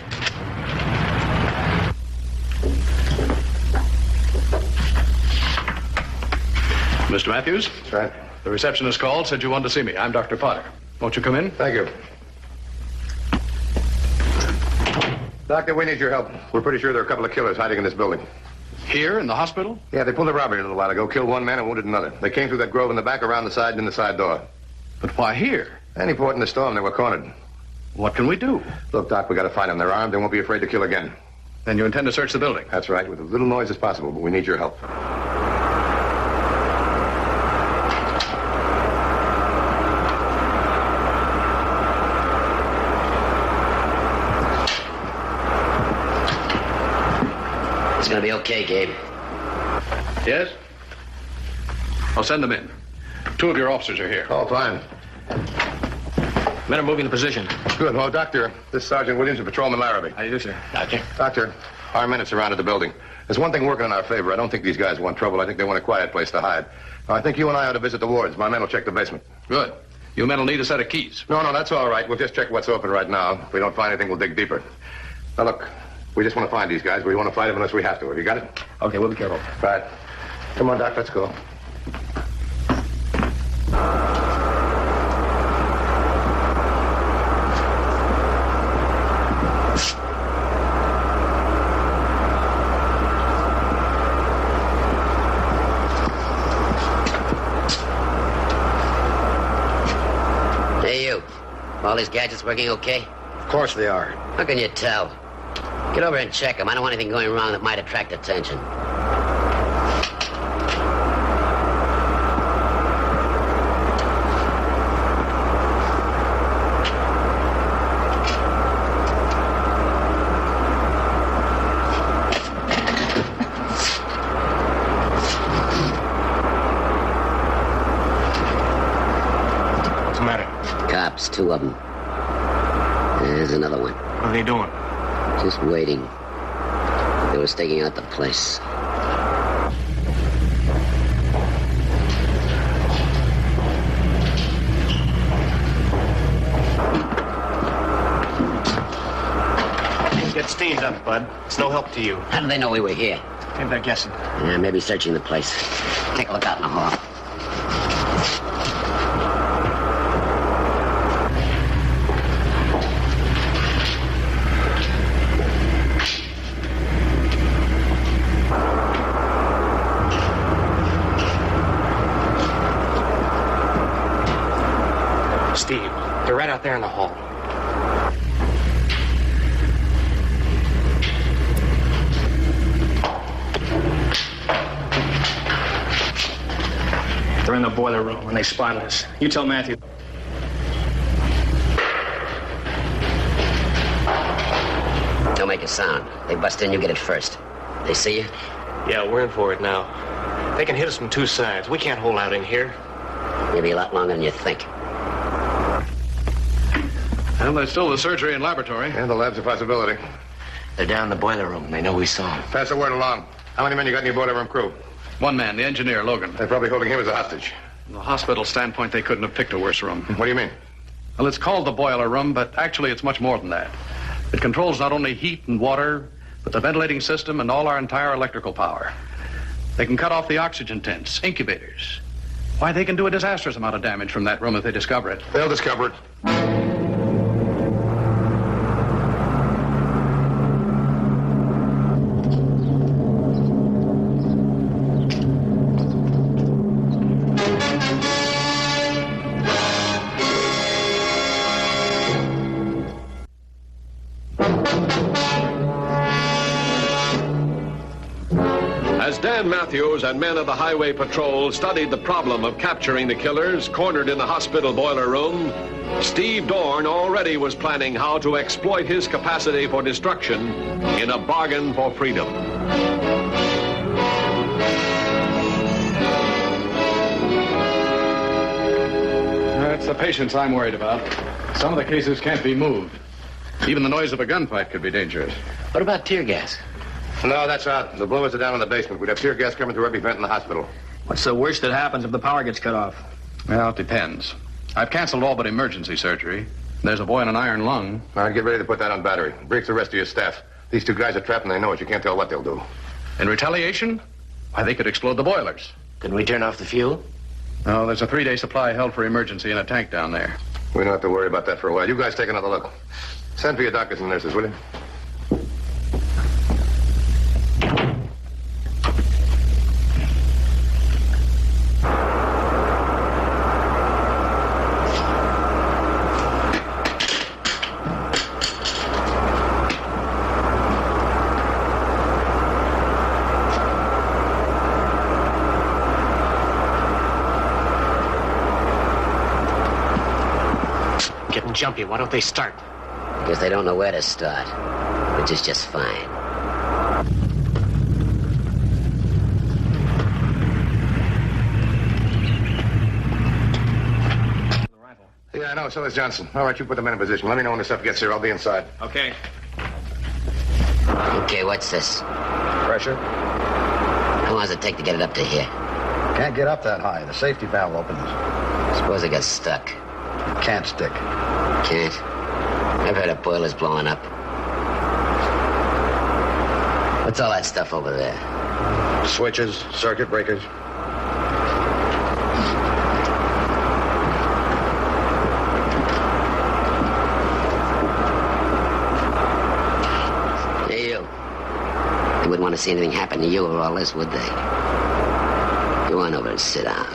Mr. Matthews? That's right. The receptionist called, said you wanted to see me. I'm Dr. Potter. Won't you come in? Thank you. Doctor, we need your help. We're pretty sure there are a couple of killers hiding in this building. Here in the hospital? Yeah, they pulled a robbery a little while ago, killed one man and wounded another. They came through that grove in the back, around the side, and in the side door. But why here? Any port in the storm, they were cornered. What can we do? Look, Doc, we got to find them. They're armed. They won't be afraid to kill again. Then you intend to search the building? That's right, with as little noise as possible, but we need your help. It's gonna be okay, Gabe. Yes? I'll send them in. 2 of your officers are here. Oh, fine. Men are moving to position. Good. Well, Doctor, this is Sergeant Williams and Patrolman Larrabee. How do you do, sir? Doctor. Doctor, our men have surrounded the building. There's one thing working in our favor. I don't think these guys want trouble. I think they want a quiet place to hide. I think you and I ought to visit the wards. My men will check the basement. Good. You men will need a set of keys. No, that's all right. We'll just check what's open right now. If we don't find anything, we'll dig deeper. Now, look, we just want to find these guys. We want to fight them unless we have to. Have you got it? Okay, we'll be careful. Right. Come on, Doc, let's go. All these gadgets working okay? Of course they are. How can you tell? Get over and check them. I don't want anything going wrong that might attract attention. What's the matter? Cops, 2 of them. There's another one. What are they doing? Just waiting. They were staking out the place. Get steamed up, bud. It's no help to you. How do they know we were here? Maybe they're guessing. Yeah, maybe searching the place. Take a look out in the hall. Steve, they're right out there in the hall. They're in the boiler room when they spotted us. You tell Matthew. Don't make a sound. They bust in, you get it first. They see you? Yeah, we're in for it now. They can hit us from 2 sides. We can't hold out in here. Maybe a lot longer than you think. And there's still the surgery and laboratory. And the lab's a possibility. They're down in the boiler room. They know we saw them. Pass the word along. How many men you got in your boiler room crew? 1 man, the engineer, Logan. They're probably holding him as a hostage. From the hospital standpoint, they couldn't have picked a worse room. What do you mean? Well, it's called the boiler room, but actually it's much more than that. It controls not only heat and water, but the ventilating system and all our entire electrical power. They can cut off the oxygen tents, incubators. Why, they can do a disastrous amount of damage from that room if they discover it. They'll discover it. As Dan Matthews and men of the Highway Patrol studied the problem of capturing the killers cornered in the hospital boiler room, Steve Dorn already was planning how to exploit his capacity for destruction in a bargain for freedom. It's the patients I'm worried about. Some of the cases can't be moved. Even the noise of a gunfight could be dangerous. What about tear gas? No, that's out. The blowers are down in the basement. We'd have tear gas coming through every vent in the hospital. What's the worst that happens if the power gets cut off? Well, it depends. I've canceled all but emergency surgery. There's a boy in an iron lung. All right, get ready to put that on battery. Brief the rest of your staff. These 2 guys are trapped and they know it. You can't tell what they'll do. In retaliation? Why, they could explode the boilers. Couldn't we turn off the fuel? No, there's a 3-day supply held for emergency in a tank down there. We don't have to worry about that for a while. You guys take another look. Send for your doctors and nurses, will you? Getting jumpy. Why don't they start? Because they don't know where to start, which is just fine. Yeah, I know. So is Johnson. All right, you put them in position. Let me know when the stuff gets here. I'll be inside. Okay. Okay, what's this? Pressure? How long does it take to get it up to here? Can't get up that high. The safety valve opens. Suppose it got stuck. Can't stick. Can't? I've heard of boilers blowing up. What's all that stuff over there? Switches, circuit breakers. Hey, you. They wouldn't want to see anything happen to you or all this, would they? Go on over and sit down.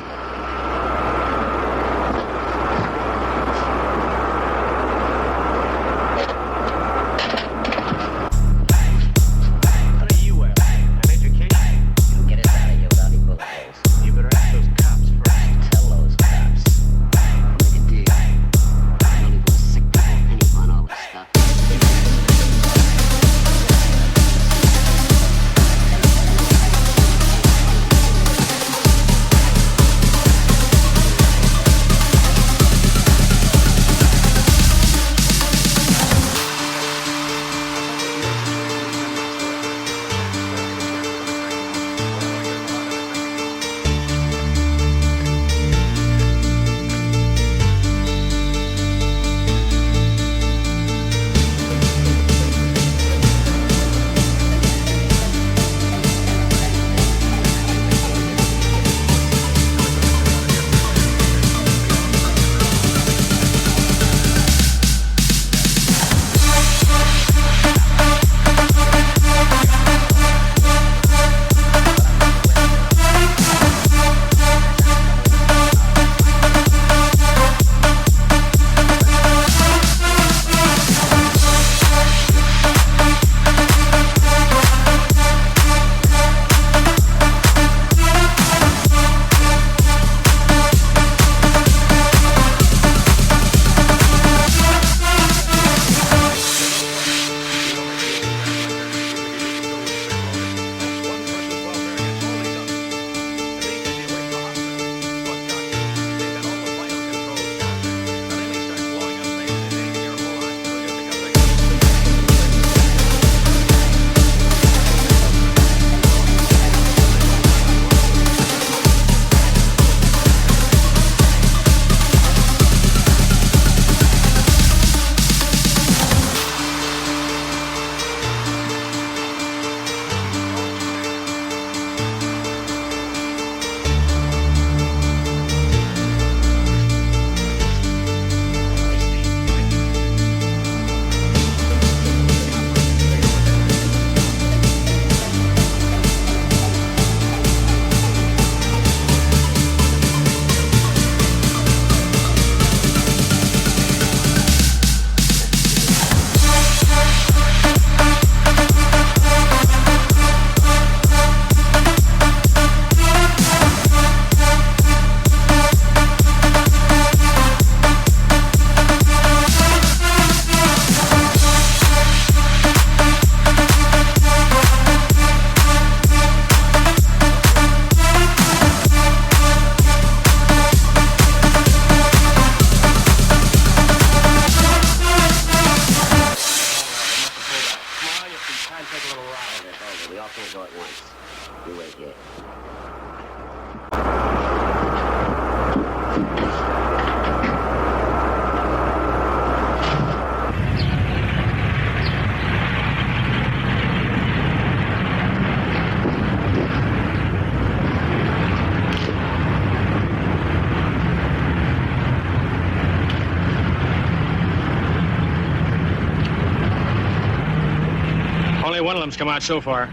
one of them's come out so far.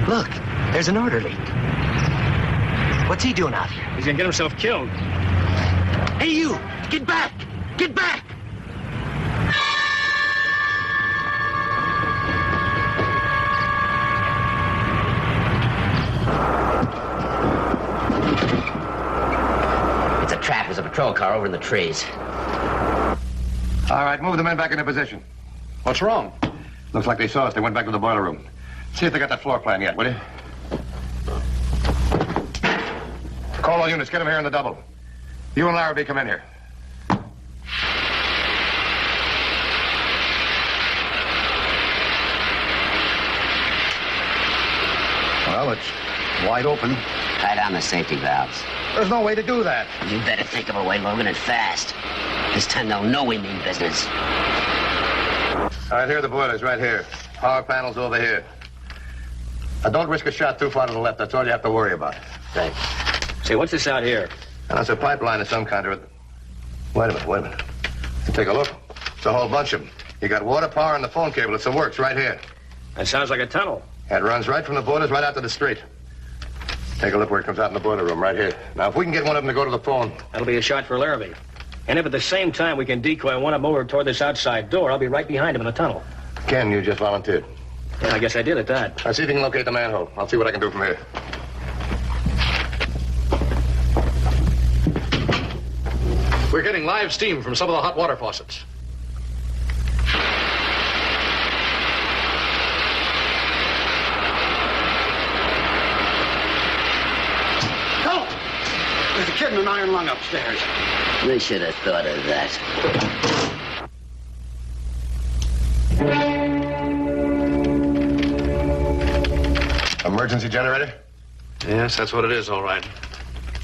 Look, there's an orderly. What's he doing out here? He's gonna get himself killed. Hey, you! Get back! Get back! It's a trap. There's a patrol car over in the trees. All right, move the men back into position. What's wrong? Looks like they saw us. They went back to the boiler room. See if they got that floor plan yet, will you? Call all units. Get them here in the double. You and Larrabee come in here. Well, it's wide open. Tie down the safety valves. There's no way to do that. You better think of a way, Logan, and fast. This time they'll know we mean business. All right, here are the boilers, right here. Power panels over here. Now, don't risk a shot too far to the left. That's all you have to worry about. Right. Say, what's this out here? And that's a pipeline of some kind. Wait a minute. Take a look. It's a whole bunch of them. You got water, power, and the phone cable. It's the works right here. That sounds like a tunnel. It runs right from the boilers right out to the street. Take a look where it comes out in the boiler room, right here. Now, if we can get one of them to go to the phone... That'll be a shot for Larrabee. And if at the same time we can decoy one of them over toward this outside door, I'll be right behind him in the tunnel. Ken, you just volunteered. Yeah, I guess I did at that. Now, see if you can locate the manhole. I'll see what I can do from here. We're getting live steam from some of the hot water faucets. Help! There's a kid in an iron lung upstairs. We should have thought of that. Emergency generator? Yes, that's what it is, all right.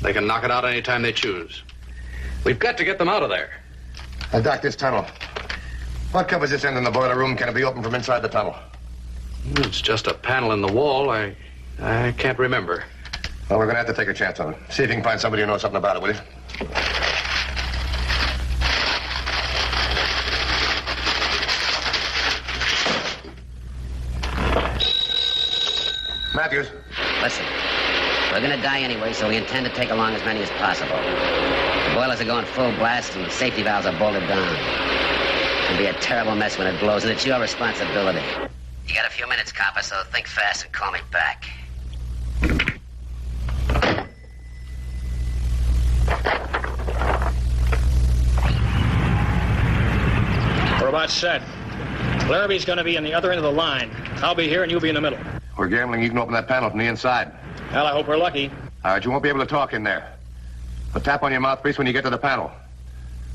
They can knock it out any time they choose. We've got to get them out of there. Doc, this tunnel. What covers this end in the boiler room? Can it be opened from inside the tunnel? It's just a panel in the wall. I can't remember. Well, we're going to have to take a chance on it. See if you can find somebody who knows something about it, will you? Matthews. Listen, we're gonna die anyway, so we intend to take along as many as possible. The boilers are going full blast, and the safety valves are bolted down. It'll be a terrible mess when it blows, and it's your responsibility. You got a few minutes, copper, so think fast and call me back. We're about set. Larrabee's gonna be in the other end of the line. I'll be here, and you'll be in the middle. We're gambling you can open that panel from the inside. Well, I hope we're lucky. All right, you won't be able to talk in there. But tap on your mouthpiece when you get to the panel.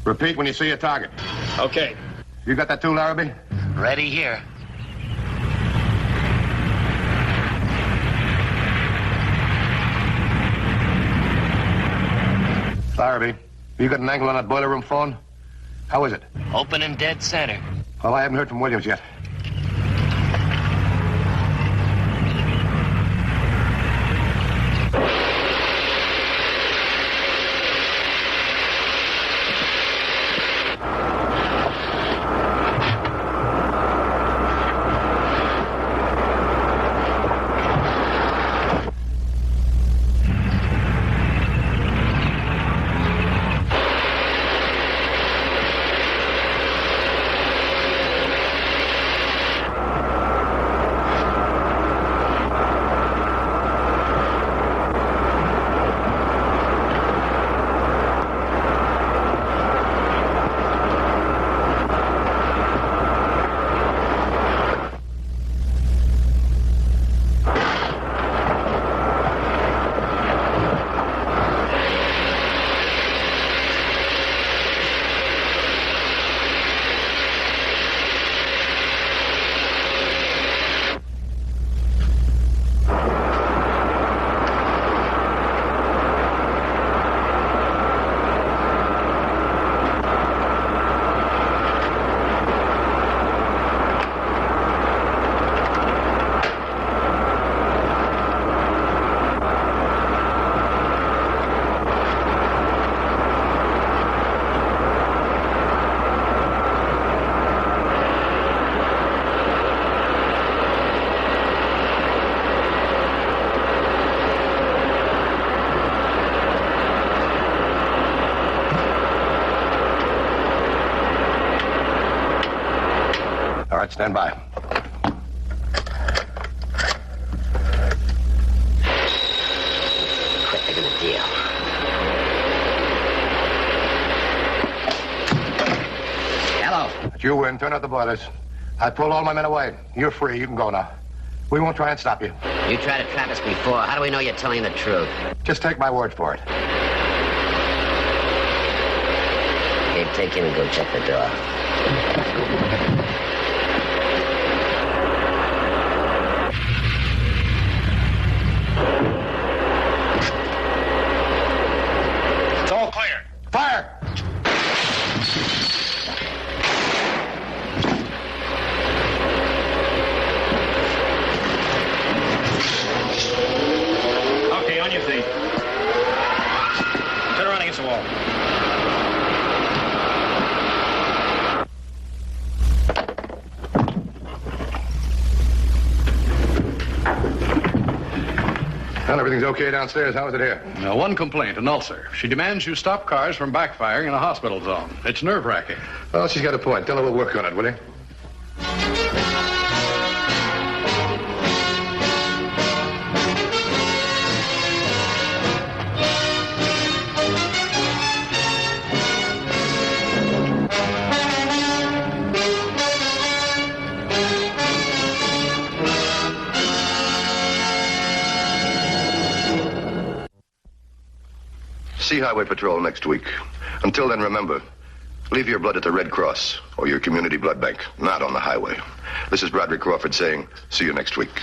Repeat when you see your target. Okay. You got that too, Larrabee? Ready here. Larrabee, you got an angle on that boiler room phone? How is it? Open and dead center. Well, I haven't heard from Williams yet. right, stand by. Quit making a deal. Hello. You win. Turn out the boilers. I pulled all my men away. You're free. You can go now. We won't try and stop you. You tried to trap us before. How do we know you're telling the truth? Just take my word for it. Okay, take him and go check the door. It's all clear. Fire! Okay, on your feet. Turn around against the wall. Well, everything's okay downstairs. How is it here? One complaint, an ulcer. She demands you stop cars from backfiring in a hospital zone. It's nerve-wracking. Well, she's got a point. Tell her we'll work on it, will you? See Highway Patrol next week. Until then, remember, leave your blood at the Red Cross or your community blood bank, not on the highway. This is Broderick Crawford saying, see you next week.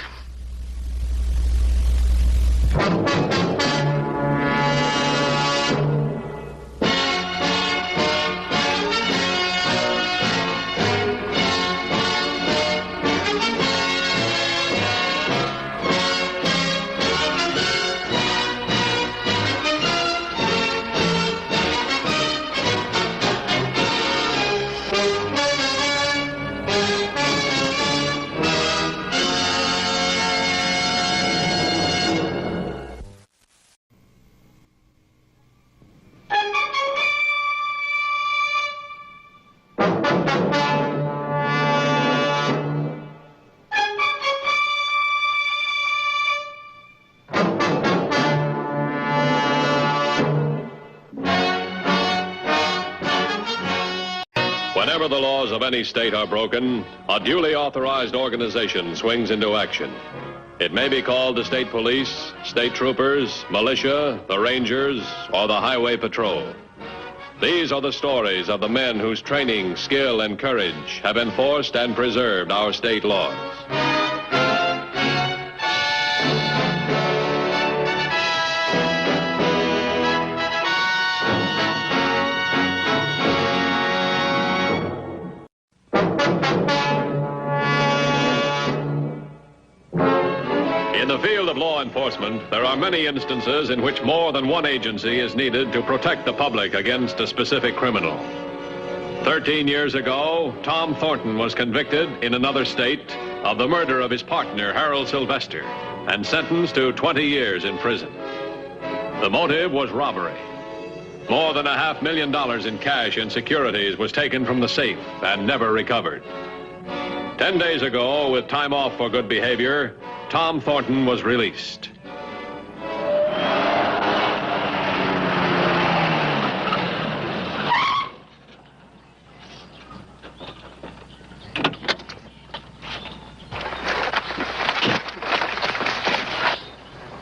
Whenever the laws of any state are broken, a duly authorized organization swings into action. It may be called the state police, state troopers, militia, the rangers, or the highway patrol. These are the stories of the men whose training, skill, and courage have enforced and preserved our state laws. In the field of law enforcement, there are many instances in which more than one agency is needed to protect the public against a specific criminal. 13 years ago, Tom Thornton was convicted in another state of the murder of his partner, Harold Sylvester, and sentenced to 20 years in prison. The motive was robbery. More than $500,000 in cash and securities was taken from the safe and never recovered. 10 days ago, with time off for good behavior, Tom Thornton was released.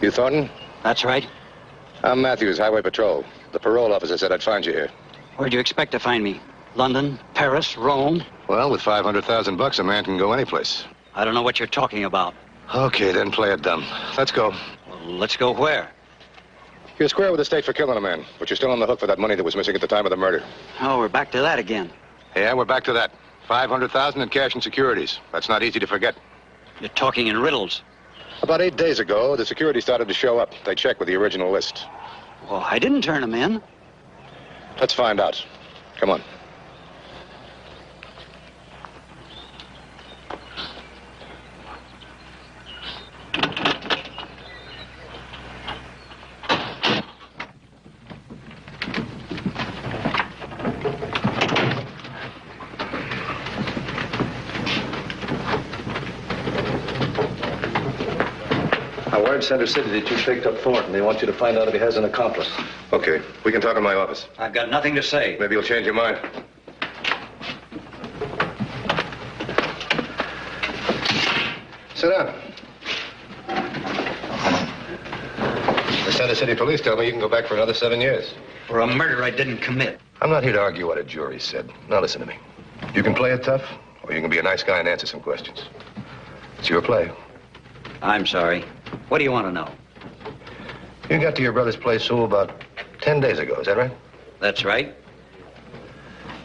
You Thornton? That's right. I'm Matthews, Highway Patrol. The parole officer said I'd find you here. Where'd you expect to find me? London, Paris, Rome? Well, with $500,000, a man can go any place. I don't know what you're talking about. Okay, then play it dumb. Let's go. Well, let's go where? You're square with the state for killing a man, but you're still on the hook for that money that was missing at the time of the murder. Oh, we're back to that again. Yeah, we're back to that. $500,000 in cash and securities. That's not easy to forget. You're talking in riddles. About 8 days ago, the security started to show up. They checked with the original list. Well, I didn't turn them in. Let's find out. Come on. wired Center City that you picked up Thornton. They want you to find out if he has an accomplice. Okay, we can talk in my office. I've got nothing to say. Maybe you'll change your mind. Sit down. The Center City police tell me you can go back for another 7 years. For a murder I didn't commit. I'm not here to argue what a jury said. Now listen to me. You can play it tough, or you can be a nice guy and answer some questions. It's your play. I'm sorry. What do you want to know? You got to your brother's place, Sue, about 10 days ago. Is that right? That's right.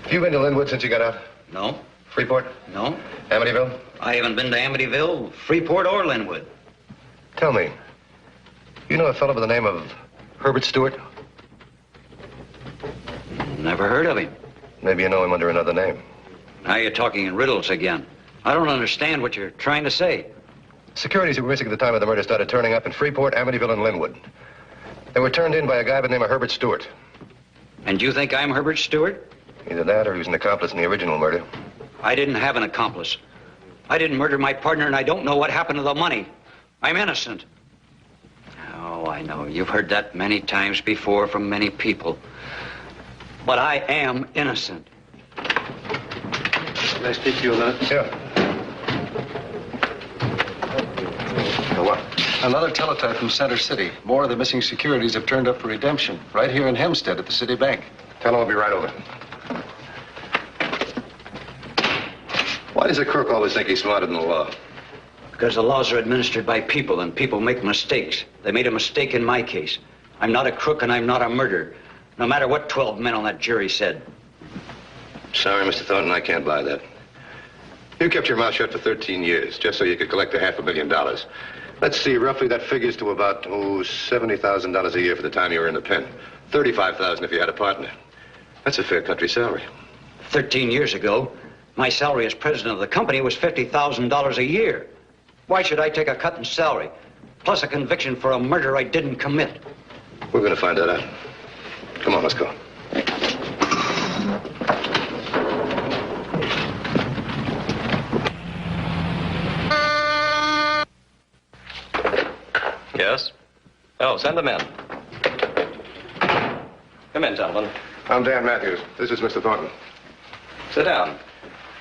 Have you been to Linwood since you got out? No. Freeport? No. Amityville? I haven't been to Amityville, Freeport, or Linwood. Tell me, you know a fellow by the name of Herbert Stewart? Never heard of him. Maybe you know him under another name. Now you're talking in riddles again. I don't understand what you're trying to say. Securities who were missing at the time of the murder started turning up in Freeport, Amityville, and Linwood. They were turned in by a guy by the name of Herbert Stewart. And you think I'm Herbert Stewart? Either that or he was an accomplice in the original murder. I didn't have an accomplice. I didn't murder my partner, and I don't know what happened to the money. I'm innocent. Oh, I know. You've heard that many times before from many people. But I am innocent. Can I speak to you a minute? Yeah. What? Another teletype from Center City. More of the missing securities have turned up for redemption. Right here in Hempstead at the City Bank. Tell him I'll be right over. Why does a crook always think he's smarter than the law? Because the laws are administered by people, and people make mistakes. They made a mistake in my case. I'm not a crook, and I'm not a murderer. No matter what 12 men on that jury said. Sorry, Mr. Thornton, I can't buy that. You kept your mouth shut for 13 years, just so you could collect $500,000. Let's see, roughly that figures to about, $70,000 a year for the time you were in the pen. $35,000 if you had a partner. That's a fair country salary. 13 years ago, my salary as president of the company was $50,000 a year. Why should I take a cut in salary, plus a conviction for a murder I didn't commit? We're going to find that out. Come on, let's go. Yes? Oh, send them in. Come in, gentlemen. I'm Dan Matthews. This is Mr. Thornton. Sit down.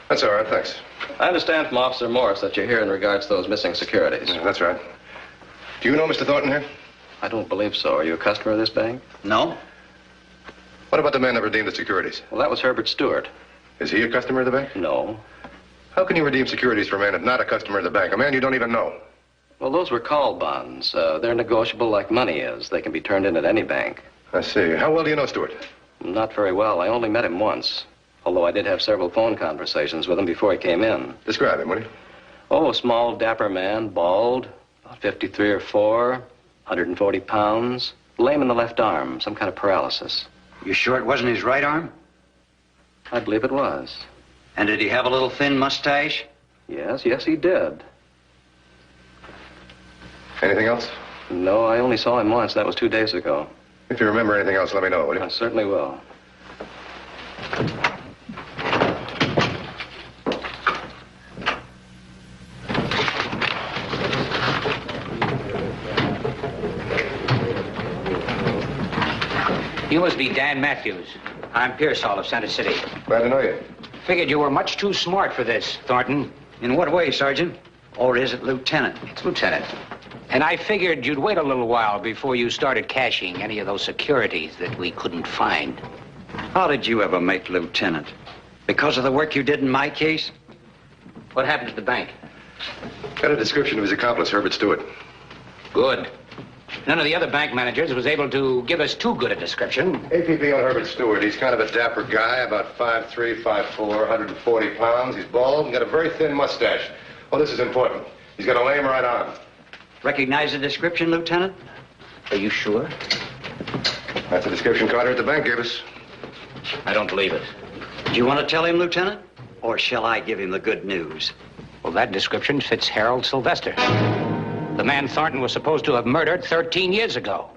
That's all right, thanks. I understand from Officer Morris that you're here in regards to those missing securities. Yeah, that's right. Do you know Mr. Thornton here? I don't believe so. Are you a customer of this bank? No. What about the man that redeemed the securities? Well, that was Herbert Stewart. Is he a customer of the bank? No. How can you redeem securities for a man that's not a customer of the bank? A man you don't even know? Well, those were call bonds. They're negotiable like money is. They can be turned in at any bank. I see. How well do you know Stewart? Not very well. I only met him once. Although I did have several phone conversations with him before he came in. Describe him, will you? Oh, a small, dapper man, bald, about 53 or 4, 140 pounds, lame in the left arm, some kind of paralysis. You sure it wasn't his right arm? I believe it was. And did he have a little thin mustache? Yes, he did. Anything else? No, I only saw him once. That was 2 days ago. If you remember anything else, let me know, will you? I certainly will. You must be Dan Matthews. I'm Pearsall of Center City. Glad to know you. Figured you were much too smart for this, Thornton. In what way, Sergeant? Or is it Lieutenant? It's Lieutenant. And I figured you'd wait a little while before you started cashing any of those securities that we couldn't find. How did you ever make Lieutenant? Because of the work you did in my case? What happened at the bank? Got a description of his accomplice, Herbert Stewart. Good. None of the other bank managers was able to give us too good a description. APB on Herbert Stewart. He's kind of a dapper guy, about 5'3", 5'4", 140 pounds. He's bald and got a very thin mustache. Oh, this is important. He's got a lame right arm. Recognize the description, Lieutenant? Are you sure? That's the description Carter at the bank gave us. I don't believe it. Do you want to tell him, Lieutenant? Or shall I give him the good news? Well, that description fits Harold Sylvester. The man Thornton was supposed to have murdered 13 years ago.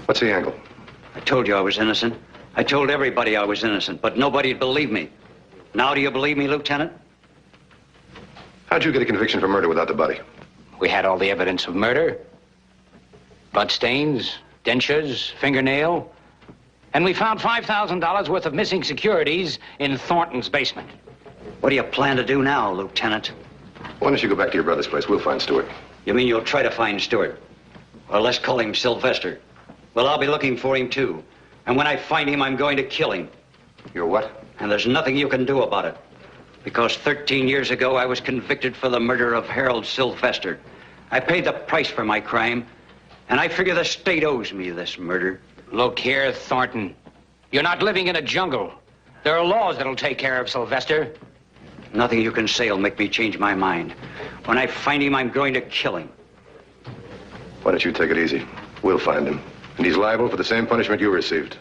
What's the angle? I told you I was innocent. I told everybody I was innocent, but nobody'd believe me. Now do you believe me, Lieutenant? How'd you get a conviction for murder without the body? We had all the evidence of murder. Blood stains, dentures, fingernail. And we found $5,000 worth of missing securities in Thornton's basement. What do you plan to do now, Lieutenant? Why don't you go back to your brother's place? We'll find Stewart. You mean you'll try to find Stewart? Or let's call him Sylvester. Well, I'll be looking for him, too. And when I find him, I'm going to kill him. You're what? And there's nothing you can do about it. Because 13 years ago, I was convicted for the murder of Harold Sylvester. I paid the price for my crime, and I figure the state owes me this murder. Look here, Thornton. You're not living in a jungle. There are laws that'll take care of Sylvester. Nothing you can say will make me change my mind. When I find him, I'm going to kill him. Why don't you take it easy? We'll find him. And he's liable for the same punishment you received.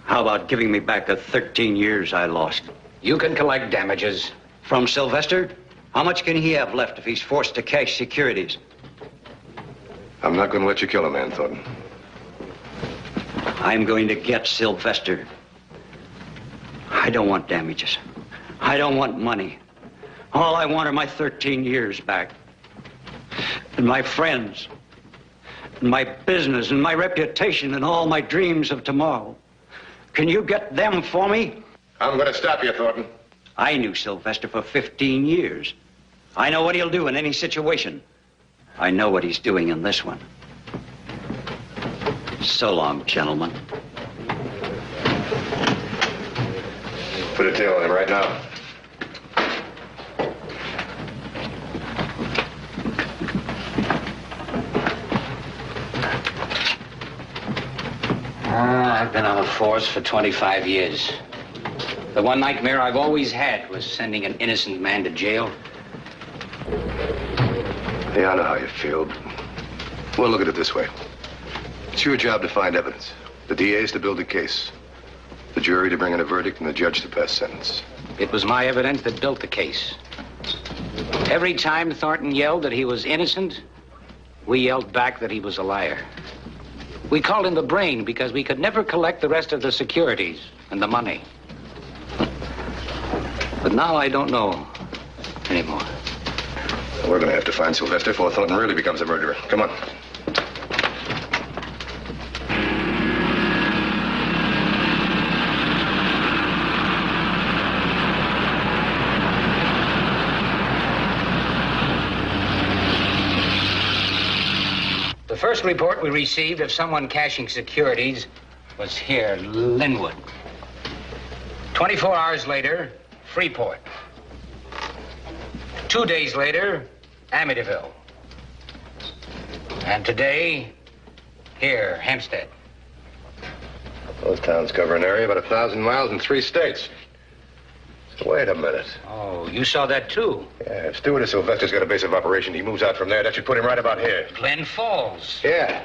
How about giving me back the 13 years I lost? You can collect damages. From Sylvester? How much can he have left if he's forced to cash securities? I'm not going to let you kill a man, Thornton. I'm going to get Sylvester. I don't want damages. I don't want money. All I want are my 13 years back. And my friends. And my business and my reputation and all my dreams of tomorrow. Can you get them for me? I'm going to stop you, Thornton. I knew Sylvester for 15 years. I know what he'll do in any situation. I know what he's doing in this one. So long, gentlemen. Put a tail on him right now. I've been on the force for 25 years. The one nightmare I've always had was sending an innocent man to jail. Yeah, I know how you feel, but we'll look at it this way. It's your job to find evidence. The DA's to build a case. The jury to bring in a verdict and the judge to pass sentence. It was my evidence that built the case. Every time Thornton yelled that he was innocent, we yelled back that he was a liar. We called him the brain because we could never collect the rest of the securities and the money. But now I don't know anymore. We're going to have to find Sylvester before Thornton really becomes a murderer. Come on. The first report we received of someone cashing securities was here, Linwood. 24 hours later, Freeport. 2 days later, Amityville. And today, here, Hempstead. Those towns cover an area about 1,000 miles in 3 states. So wait a minute. Oh, you saw that too? Yeah, if Stewart or Sylvester's got a base of operation, he moves out from there. That should put him right about here. Glen Falls. Yeah.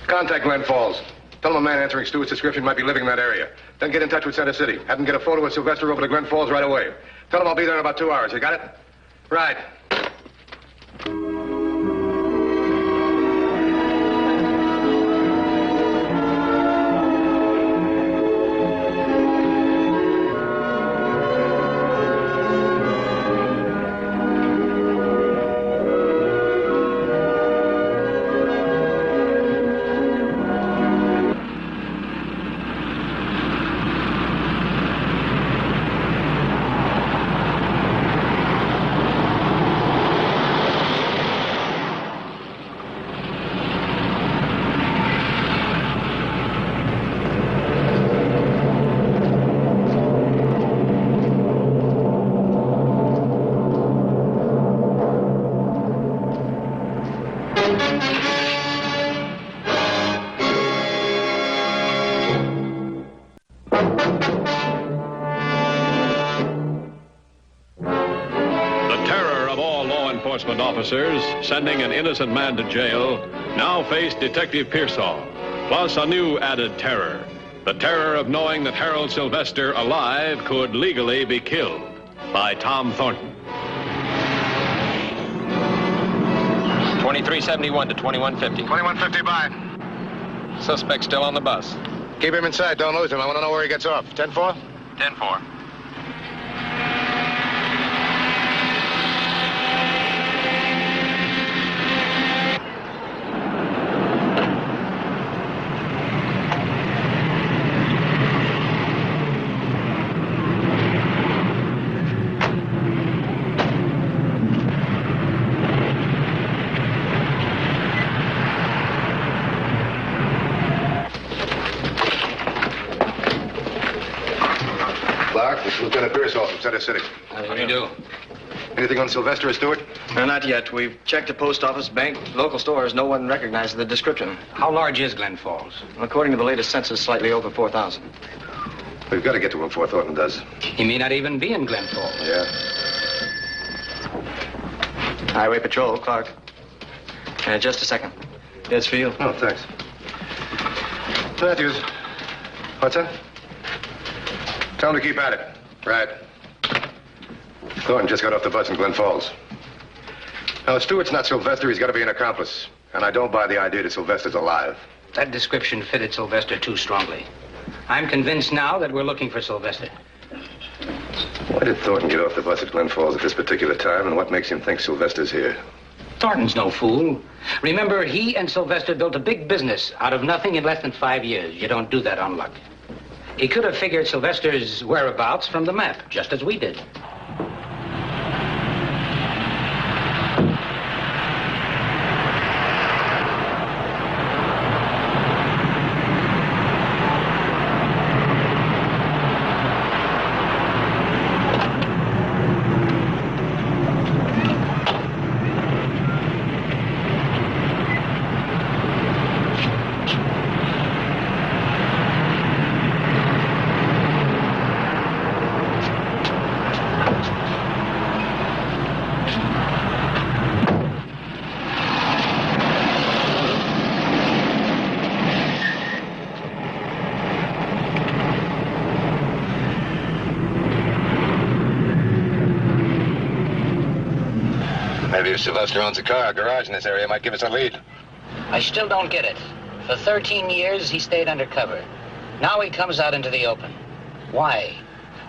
Contact Glen Falls. Tell him a man answering Stewart's description might be living in that area. Then get in touch with Center City. Have him get a photo of Sylvester over to Glen Falls right away. Tell him I'll be there in about 2 hours. You got it? Right. Officers sending an innocent man to jail now face Detective Pearsall, plus a new added terror. The terror of knowing that Harold Sylvester, alive, could legally be killed by Tom Thornton. 2371 to 2150. 2150 by. Suspect still on the bus. Keep him inside. Don't lose him. I want to know where he gets off. 10-4? 10-4. Lieutenant Pearsall from Center City. How do you do? Anything on Sylvester or Stewart? No, not yet. We've checked the post office, bank, local stores. No one recognizes the description. How large is Glen Falls? According to the latest census, slightly over 4,000. We've got to get to him before Thornton does. He may not even be in Glen Falls. Yeah. Highway Patrol, Clark. Just a second. It's for you. Oh, thanks. Matthews. What's that? Tell him to keep at it. Right. Thornton just got off the bus in Glen Falls. Now, if Stewart's not Sylvester, he's got to be an accomplice. And I don't buy the idea that Sylvester's alive. That description fitted Sylvester too strongly. I'm convinced now that we're looking for Sylvester. Why did Thornton get off the bus at Glen Falls at this particular time, and what makes him think Sylvester's here? Thornton's no fool. Remember, he and Sylvester built a big business out of nothing in less than 5 years. You don't do that on luck. He could have figured Sylvester's whereabouts from the map, just as we did. Maybe if Sylvester owns a car, a garage in this area might give us a lead. I still don't get it. For 13 years, he stayed undercover. Now he comes out into the open. Why?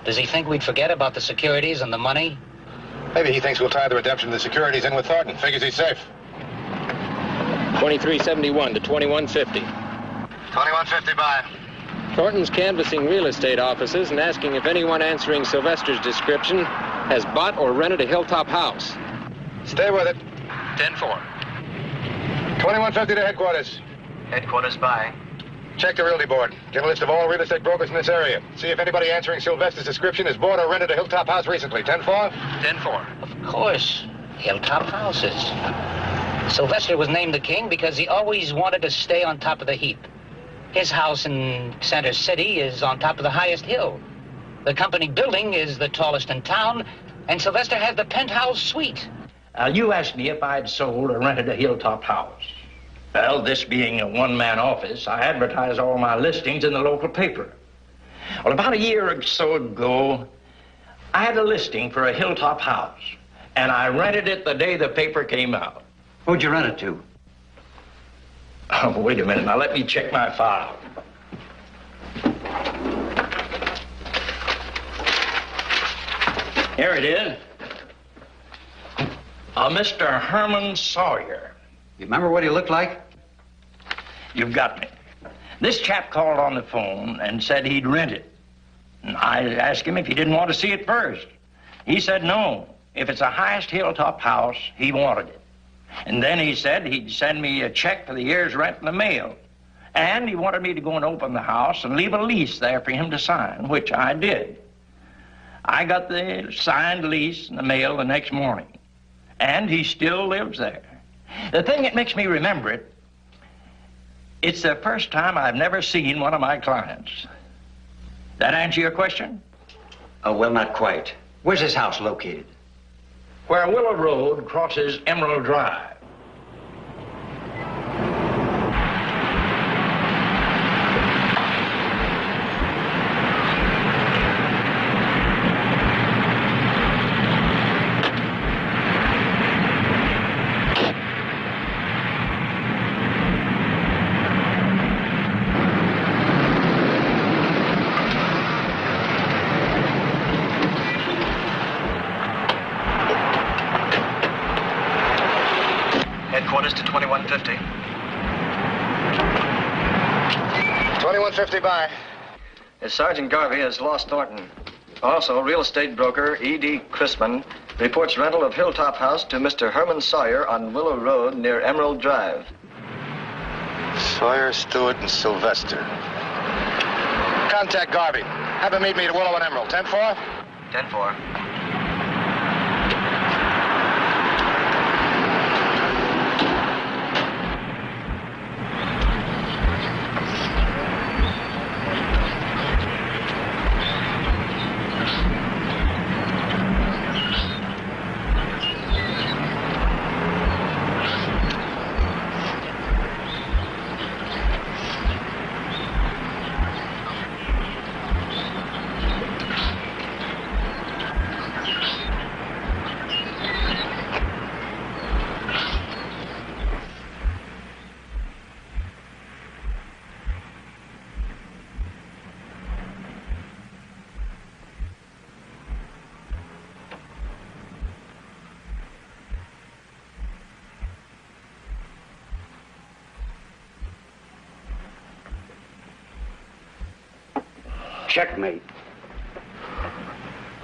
Does he think we'd forget about the securities and the money? Maybe he thinks we'll tie the redemption of the securities in with Thornton. Figures he's safe. 2371 to 2150. 2150 by. Thornton's canvassing real estate offices and asking if anyone answering Sylvester's description has bought or rented a hilltop house. Stay with it. 10-4. 2150 to headquarters. Headquarters by. Check the realty board. Get a list of all real estate brokers in this area. See if anybody answering Sylvester's description has bought or rented a hilltop house recently. 10-4? 10-4. Of course. Hilltop houses. Sylvester was named the king because he always wanted to stay on top of the heap. His house in Center City is on top of the highest hill. The company building is the tallest in town, and Sylvester has the penthouse suite. You asked me if I'd sold or rented a hilltop house. Well, this being a one-man office, I advertise all my listings in the local paper. Well, about a year or so ago, I had a listing for a hilltop house, and I rented it the day the paper came out. Who'd you rent it to? Oh, wait a minute. Now, let me check my file. Here it is. Mr. Herman Sawyer. You remember what he looked like? You've got me. This chap called on the phone and said he'd rent it. And I asked him if he didn't want to see it first. He said no. If it's a highest hilltop house, he wanted it. And then he said he'd send me a check for the year's rent in the mail. And he wanted me to go and open the house and leave a lease there for him to sign, which I did. I got the signed lease in the mail the next morning. And he still lives there. The thing that makes me remember it, it's the first time I've never seen one of my clients. That answer your question? Oh, well, not quite. Where's his house located? Where Willow Road crosses Emerald Drive. Headquarters to 2150. 2150 by. Sergeant Garvey has lost Thornton. Also, real estate broker E.D. Chrisman reports rental of Hilltop House to Mr. Herman Sawyer on Willow Road near Emerald Drive. Sawyer, Stewart, and Sylvester. Contact Garvey. Have him meet me at Willow and Emerald. 10-4? 10-4. Checkmate.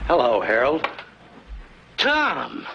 Hello, Harold. Tom!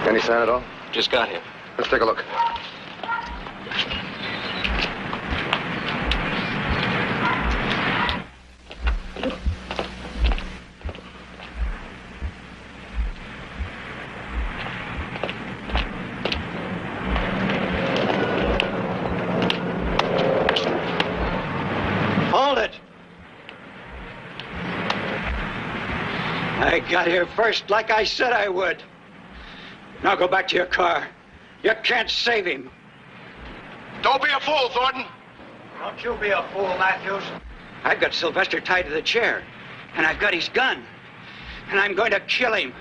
Any sign at all? Just got here. Let's take a look. Hold it! I got here first like I said I would. Now go back to your car. You can't save him. Don't be a fool, Thornton. Don't you be a fool, Matthews. I've got Sylvester tied to the chair, and I've got his gun. And I'm going to kill him,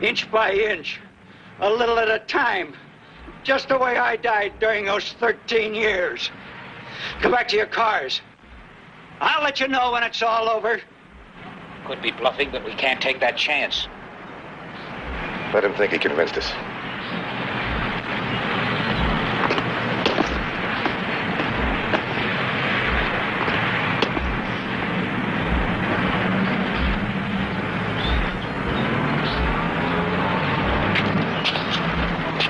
inch by inch, a little at a time, just the way I died during those 13 years. Go back to your cars. I'll let you know when it's all over. Could be bluffing, but we can't take that chance. Let him think he convinced us.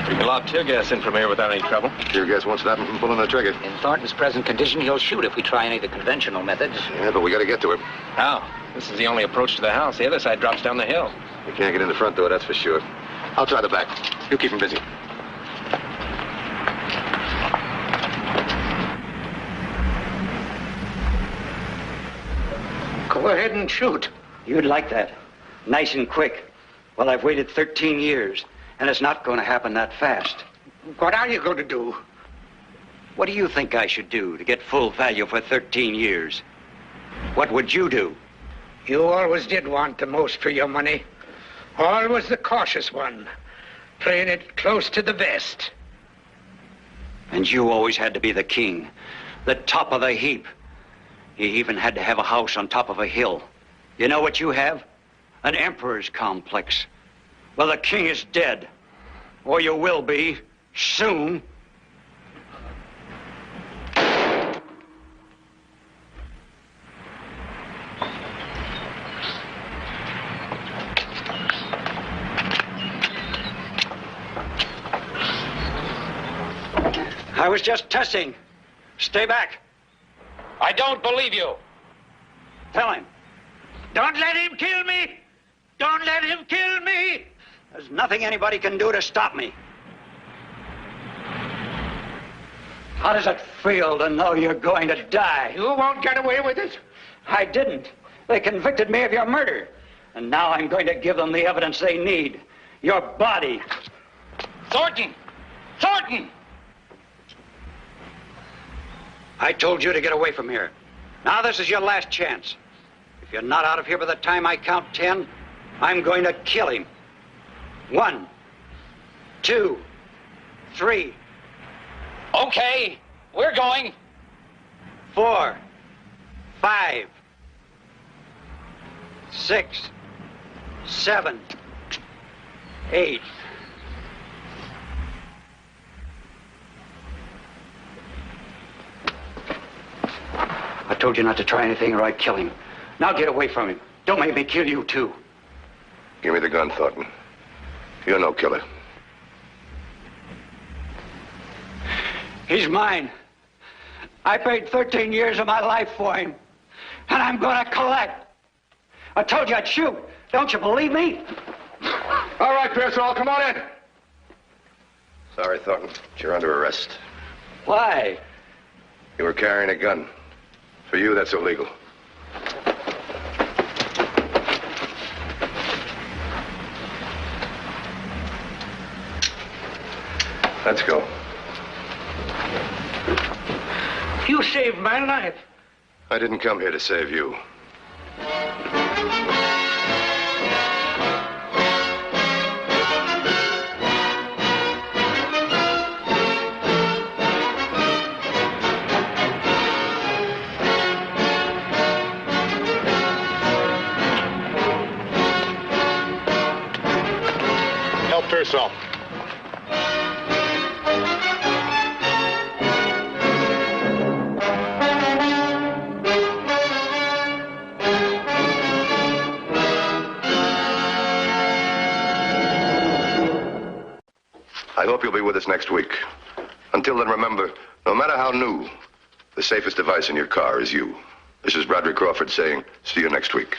We can lob tear gas in from here without any trouble. Tear gas won't stop him from pulling the trigger. In Thornton's present condition, he'll shoot if we try any of the conventional methods. Yeah, but we gotta get to him. How? This is the only approach to the house. The other side drops down the hill. We can't get in the front door, that's for sure. I'll try the back. You keep him busy. Go ahead and shoot. You'd like that. Nice and quick. Well, I've waited 13 years, and it's not going to happen that fast. What are you going to do? What do you think I should do to get full value for 13 years? What would you do? You always did want the most for your money. Always the cautious one. Playing it close to the vest. And you always had to be the king. The top of the heap. You even had to have a house on top of a hill. You know what you have? An emperor's complex. Well, the king is dead. Or you will be, soon. I was just testing. Stay back. I don't believe you. Tell him. Don't let him kill me! Don't let him kill me! There's nothing anybody can do to stop me. How does it feel to know you're going to die? You won't get away with it. I didn't. They convicted me of your murder. And now I'm going to give them the evidence they need. Your body. Thornton! Thornton! I told you to get away from here. Now this is your last chance. If you're not out of here by the time I count 10, I'm going to kill him. 1, 2, 3. Okay, we're going. 4, 5, 6, 7, 8. I told you not to try anything or I'd kill him. Now get away from him. Don't make me kill you, too. Give me the gun, Thornton. You're no killer. He's mine. I paid 13 years of my life for him. And I'm going to collect. I told you I'd shoot. Don't you believe me? All right, Patrolfull, come on in. Sorry, Thornton, but you're under arrest. Why? You were carrying a gun. For you, that's illegal. Let's go. You saved my life. I didn't come here to save you. Help yourself. I hope you'll be with us next week. Until then, remember, no matter how new, the safest device in your car is you. This is Broderick Crawford saying, see you next week.